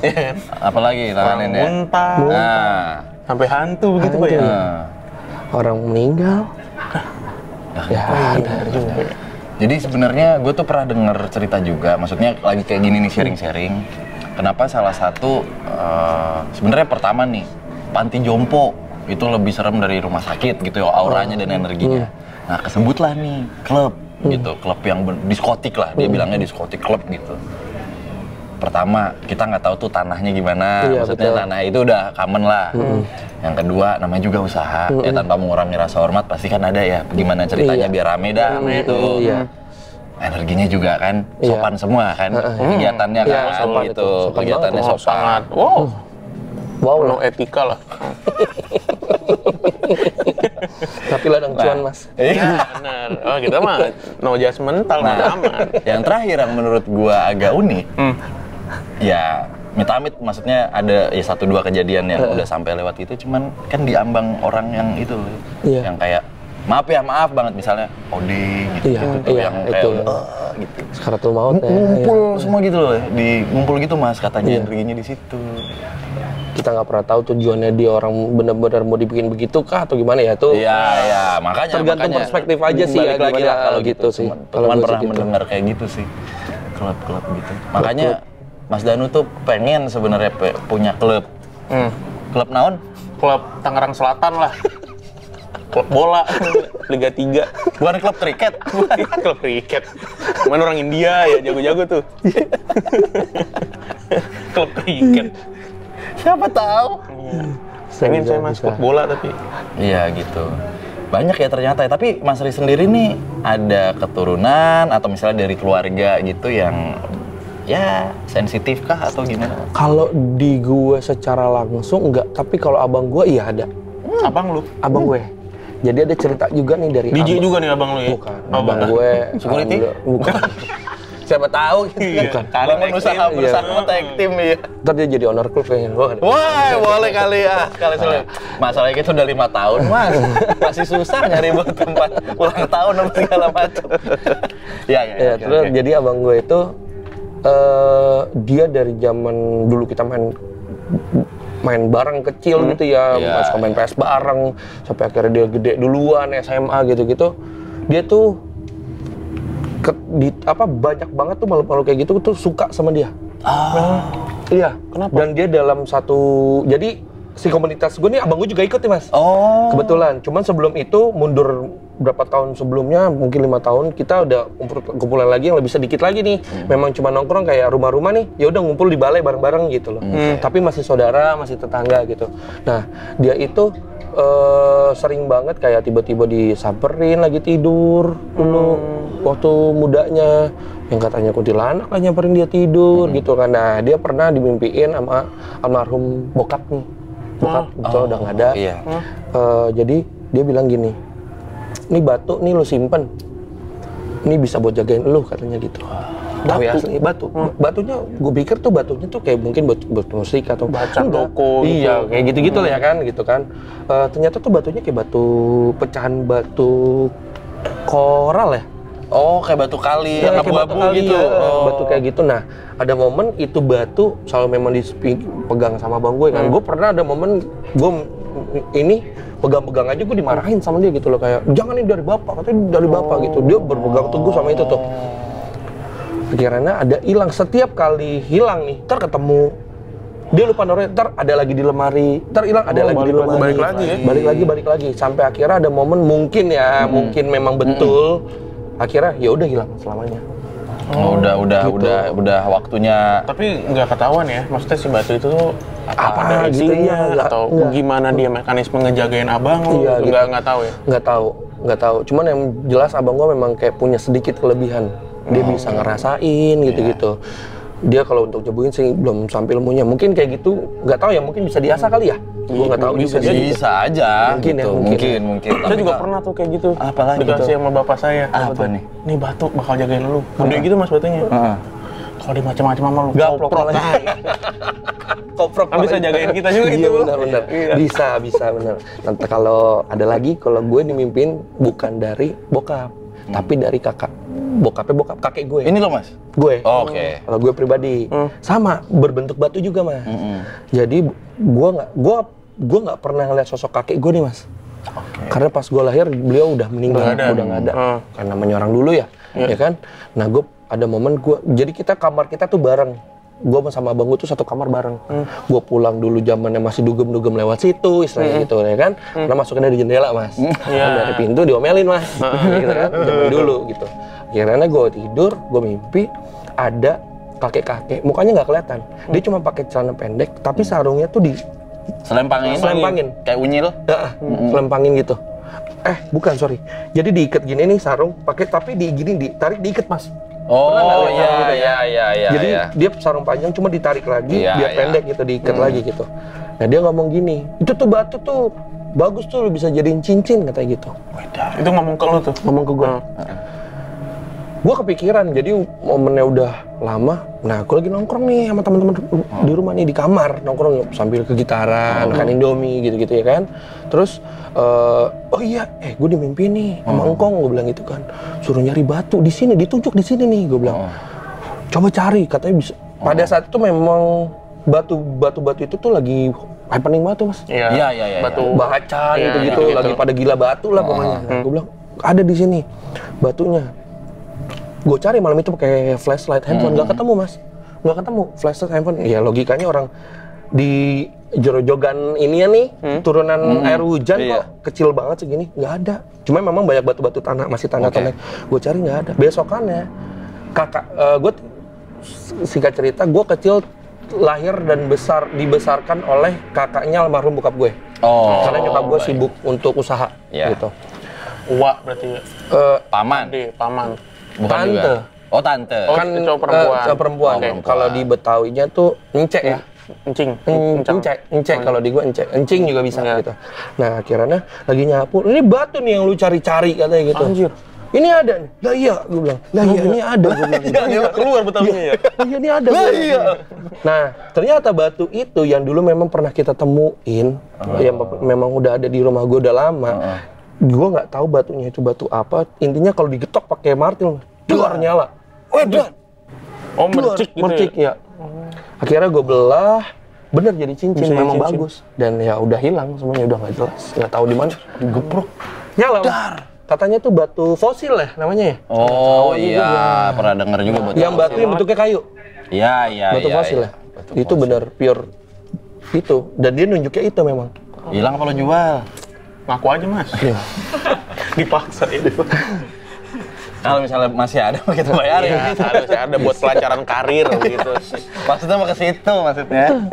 Apalagi Orang tanganin ya. muntah. Nah. Sampai hantu begitu pak ya. Nah. Orang meninggal. Ya, ada juga. Jadi sebenarnya gue tuh pernah denger cerita juga, maksudnya lagi kayak gini nih sharing-sharing. Kenapa salah satu sebenarnya pertama nih panti jompo itu lebih serem dari rumah sakit gitu ya auranya dan energinya. Nah kesebutlah nih klub gitu, klub yang diskotik lah dia bilangnya diskotik klub gitu. Pertama kita nggak tahu tuh tanahnya gimana, Iya, maksudnya betul. tanah itu udah common lah. Yang kedua, namanya juga usaha. Ya tanpa mengurangi rasa hormat, pasti kan ada ya gimana ceritanya biar rame dah itu. Iya. Energinya juga kan sopan semua kan. Kegiatannya Iya, kan sopan gitu. itu. Sopan Kegiatannya banget. sopan. Sangat. Wow. Wow, Penuh etika lah. tapi ladang cuan mas. Iya. Benar. Oh kita mah no judgmental, Nah, aman. yang terakhir yang menurut gua agak unik, ya amit-amit maksudnya ada ya 1-2 kejadian yang udah sampai lewat itu, cuman kan diambang orang yang itu, Iya. yang kayak maaf banget misalnya oding gitu, Iya, gitu, iya, yang kayak itu. udah gitu. Sekaratul maut ya. Ngumpul semua gitu loh, ngumpul gitu mas katanya Iya. energinya di situ. Kita nggak pernah tahu tujuannya dia orang benar-benar mau dibikin begitu kah atau gimana ya tuh. Iya, makanya Tergantung perspektif aja sih ya, balik lagi gimana lah kalau gitu sih. Teman Kalau gue pernah sih gitu. mendengar kayak gitu sih, klub-klub gitu. Makanya Mas Danu tuh pengen sebenarnya punya klub. Klub naon? Klub Tangerang Selatan lah. Klub bola Liga 3. Bukan klub kriket. Klub kriket. Cuman orang India ya jago-jago tuh. Klub kriket. Siapa tahu? Pengen saya masuk klub bola tapi Iya gitu. Banyak ya ternyata. Tapi Mas Ri sendiri nih ada keturunan atau misalnya dari keluarga gitu yang ya sensitif kah atau gimana? Kalau di gue secara langsung enggak, tapi kalau abang gue iya ada. abang lu. Abang gue. Jadi ada cerita juga nih dari DJ abang. juga nih abang lu ya? Bukan. Oh, Abang bukan. gue Security? bukan. Siapa tahu gitu. Iya. Bukan. Bangun usaha bersama tag team ya. Ntar dia jadi owner klub kayaknya. Bukan. Wah, boleh kali ya. Kali sekali. Masalahnya kita udah 5 tahun, Mas. Masih susah nyari buat tempat ulang tahun apa segala macam. Ya, Ya, terus jadi abang gue itu dia dari zaman dulu kita main bareng kecil gitu ya, Iya, suka main PS bareng sampai akhirnya dia gede duluan SMA gitu-gitu. Dia tuh banyak banget tuh makhluk-makhluk kayak gitu tuh suka sama dia. Iya. Kenapa? Dan dia dalam satu, jadi si komunitas gue nih abang gue juga ikut nih mas. Oh. Kebetulan. Cuman sebelum itu mundur berapa tahun sebelumnya, mungkin 5 tahun kita udah kumpulan lagi yang lebih sedikit lagi nih. Memang cuma nongkrong kayak rumah-rumah nih. Ya udah ngumpul di balai bareng-bareng gitu loh. Tapi masih saudara, masih tetangga gitu. Nah dia itu sering banget kayak tiba-tiba disamperin lagi tidur dulu waktu mudanya, yang katanya kuntilanak lah nyamperin dia tidur gitu kan. Nah dia pernah dimimpiin sama almarhum bokap nih, bokap itu udah nggak ada. Iya. Jadi dia bilang gini, ini batu nih lu simpen, ini bisa buat jagain lu katanya gitu. Batu. Batunya, gue pikir tuh batunya tuh kayak mungkin batu musik atau Bacan enggak. toko gitu. Iya, kayak gitu-gitu lah ya kan, gitu kan. Ternyata tuh batunya kayak batu pecahan batu koral ya. Oh, kayak batu kali, Ya, yang kayak batu abu-abu kali gitu. ya, Oh. batu kayak gitu. Nah, ada momen itu batu selalu memang dipegang sama abang gue kan. Gue pernah ada momen gue ini pegang-pegang aja gue dimarahin sama dia gitu loh, kayak jangan ini dari bapak, katanya dari bapak gitu. Dia berpegang teguh sama itu tuh. Akhirnya ada hilang, setiap kali hilang nih, ntar ketemu dia lupa naruhnya, ntar ada lagi di lemari, ntar hilang ada lagi di lemari, balik lagi, sampai akhirnya ada momen mungkin ya, mungkin memang betul, akhirnya ya udah hilang selamanya. Oh, udah waktunya. Tapi nggak ketahuan ya, maksudnya si batu itu tuh apa ada gitu isinya ya, atau enggak. gimana dia mekanisme ngejagain abang lu? Iya, gitu. Nggak tahu ya. Nggak tahu. Cuman yang jelas abang gua memang kayak punya sedikit kelebihan. Dia bisa ngerasain gitu-gitu. Dia kalau untuk nyebuin sih belum sampai ilmunya. Mungkin kayak gitu, nggak tahu ya. Mungkin bisa diasah kali ya. Gua nggak tahu juga sih. Bisa aja. Mungkin ya, gitu. mungkin. Mungkin. Saya juga pernah tuh kayak gitu. Apalagi dikasih tuh? sama bapak saya. Apa nih? Nih batu bakal jagain lu. Gede gitu mas batunya. Kalau dimacam-macam sama lu, Gaplok koprok. malah. Koprok Kan bisa jagain kita juga iya, gitu. benar. Bisa benar. Nanti kalau ada lagi, kalau gue dimimpin bukan dari bokap, tapi dari kakak. Bokap kakek gue. Ini loh mas. Gue. Oh, oke. Kalau gue pribadi sama berbentuk batu juga mas. Jadi gue nggak pernah ngeliat sosok kakek gue nih mas. Karena pas gue lahir beliau udah meninggal, udah nggak ada. Karena namanya orang dulu ya, ya kan. Nah gue ada momen jadi kamar kita tuh bareng. Gue sama abang gue tuh satu kamar bareng. Gue pulang dulu zamannya masih dugem-dugem lewat situ, istilahnya gitu ya kan. Karena masuknya dari jendela mas, dari pintu diomelin mas, gitu kan. Zaman dulu gitu. Akhirnya gue tidur, gue mimpi ada kakek-kakek, mukanya nggak kelihatan. Dia cuma pakai celana pendek, tapi sarungnya tuh Selempangin. Kayak unyil. Selempangin gitu. Bukan, sorry. Jadi diikat gini nih sarung, tapi ditarik diikat, Mas. Oh Gitu iya. Jadi dia sarung panjang cuma ditarik lagi biar pendek gitu, diikat lagi gitu. Nah dia ngomong gini, itu tuh batu tuh bagus tuh, lu bisa jadiin cincin katanya gitu. Itu ngomong ke lu tuh? Ngomong ke gue. Gue kepikiran, jadi momennya udah lama. Nah, aku lagi nongkrong nih sama teman-teman di rumah nih, di kamar nongkrong sambil kegitaran, makan Indomie gitu-gitu ya kan. Terus, oh iya, gue dimimpi nih sama engkong, gue bilang gitu kan. Suruh nyari batu di sini, ditunjuk di sini nih, gue bilang. Coba cari, katanya bisa. Pada saat itu memang batu-batu itu tuh lagi happening banget tuh, Mas. Iya. Batu bacan gitu-gitu, lagi pada gila batu lah pokoknya. Nah, gue bilang ada di sini batunya. Gue cari malam itu pakai flashlight handphone, nggak ketemu, Mas. Nggak ketemu flashlight handphone. Ya logikanya orang di jorojogan ini ya nih, turunan air hujan kok kecil banget segini, nggak ada. Cuma memang banyak batu-batu tanah, masih tanah-tanah. Gue cari nggak ada. Besokannya kakak gue, singkat cerita, gue kecil lahir dan dibesarkan oleh kakaknya almarhum bokap gue. Karena nyokap gue sibuk untuk usaha gitu. Uwa berarti. Paman. Paman. Bukan Tante. juga. Oh tante. Kan cowok perempuan. cowok perempuan. Kalau di Betawinya tuh encek ya. Encek kalau di gua encing juga bisa gitu. Nah, akhirnya lagi nyapu, ini batu nih yang lu cari-cari katanya gitu. Anjir. Ini ada nih. Lah iya, gua bilang. Lah iya, ini ada gua bilang. Dia keluar Betawinya ya. Iya, ini ada. Iya. Nah, ternyata batu itu yang dulu memang pernah kita temuin, yang memang udah ada di rumah gua udah lama. Gua nggak tahu batunya itu batu apa. Intinya kalau digetok pakai martil, keluar nyala. Oh, mercik ya. Akhirnya gue belah, bener jadi cincin, memang bagus. Dan ya udah hilang semuanya, udah nggak jelas, nggak tahu di mana. Geprok, nyala. Katanya tuh batu fosil ya namanya ya. Oh iya, pernah denger juga batu. Yang batunya bentuknya kayu. Iya. Batu fosil ya. Itu bener pure itu. Dan dia nunjuknya itu memang. Hilang apa lo jual? Ngaku aja, Mas. Dipaksa itu. Kalau misalnya masih ada, kita bayar ya. Harusnya ada buat pelancaran karir gitu. Maksudnya mau ke situ maksudnya.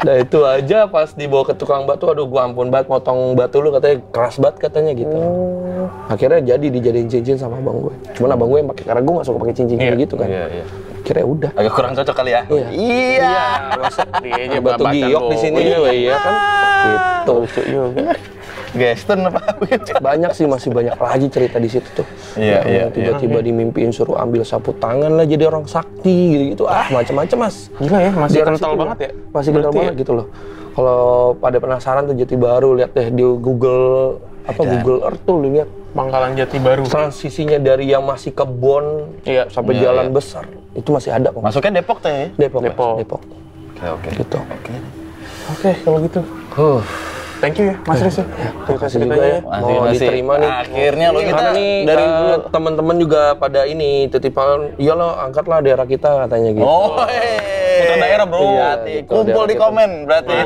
Nah itu aja pas dibawa ke tukang batu, aduh gua ampun banget, motong batu lu katanya keras banget katanya gitu. Akhirnya dijadiin cincin sama abang gue. Cuman abang gue yang pakai, karena gue nggak suka pakai cincin kayak gitu kan. Iya. Kira udah. Agak kurang cocok kali ya. Iya. Masa dia aja Batu giok di sini juga, iya kan. Gitu. Lucu juga. Gestun apa? Banyak sih, masih banyak lagi cerita di situ tuh. Iya. Tiba-tiba dimimpiin suruh ambil sapu tangan lah, jadi orang sakti gitu-gitu. Macam-macam, Mas. Gila ya, masih Daerah kental situ banget ya. Masih kental banget gitu loh. Kalau pada penasaran tuh Jati Baru, lihat deh di Google Google Earth tuh, lihat Pangkalan Jati Baru. transisinya dari yang masih kebon sampai jalan besar. Itu masih ada kok. Masuknya Depok teh. Depok. Oke. Gitu. Oke, kalau gitu. Thank you ya, Mas Riz ya. Makasih juga ya. Mau diterima nih. Akhirnya lo kita Karena nih dari teman-teman juga pada ini titipan, iya lo angkatlah daerah kita katanya gitu. Oh, Putra daerah, bro. Iya, Gitu, kumpul daerah di kita. komen berarti.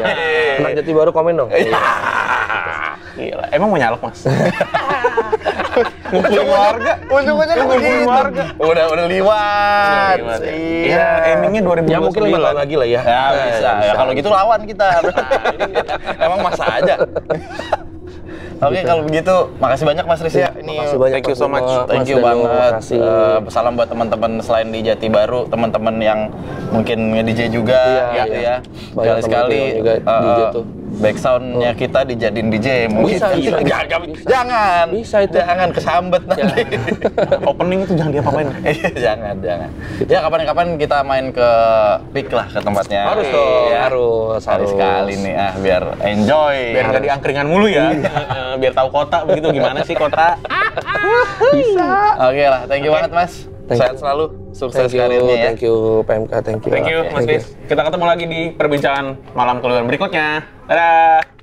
Anak Jati Baru komen dong. Gila, emang mau nyalek, Mas? Kumpul warga. Ujung-ujungnya kumpul warga. Udah liwat. Iya, endingnya 2029. Ya mungkin 5 tahun lagi lah ya. Ya bisa. Ya kalau gitu lawan kita. Emang masa aja. Oke, kalau begitu makasih banyak Mas Riz ya. Ini Makasih banyak, thank you so Mas much. Bimo. thank Mas you Danu, banget. makasih. Salam buat teman-teman selain di Jati Baru, teman-teman yang mungkin nge-DJ juga Iya, gitu iya. ya. Banyak Sekali-sekali teman-teman juga DJ tuh. backsound-nya kita dijadiin DJ. Mungkin Bisa, bisa. Jangan. Bisa itu. Jangan kesambet nanti. Opening itu jangan diapa-apain. jangan. Ya kapan-kapan kita main ke Pik lah, ke tempatnya. Harus dong, Ya. harus. Sekali nih biar enjoy. Biar nggak di angkringan mulu ya. Biar tahu kota begitu, gimana sih kota. Oke lah, thank you banget Mas. Thank Sehat you. selalu, sukses Thank you, karirnya ya. thank you PMK, thank you. Thank you, Mas Thank you. Riz. Kita ketemu lagi di perbincangan malam keluar berikutnya. Dadah.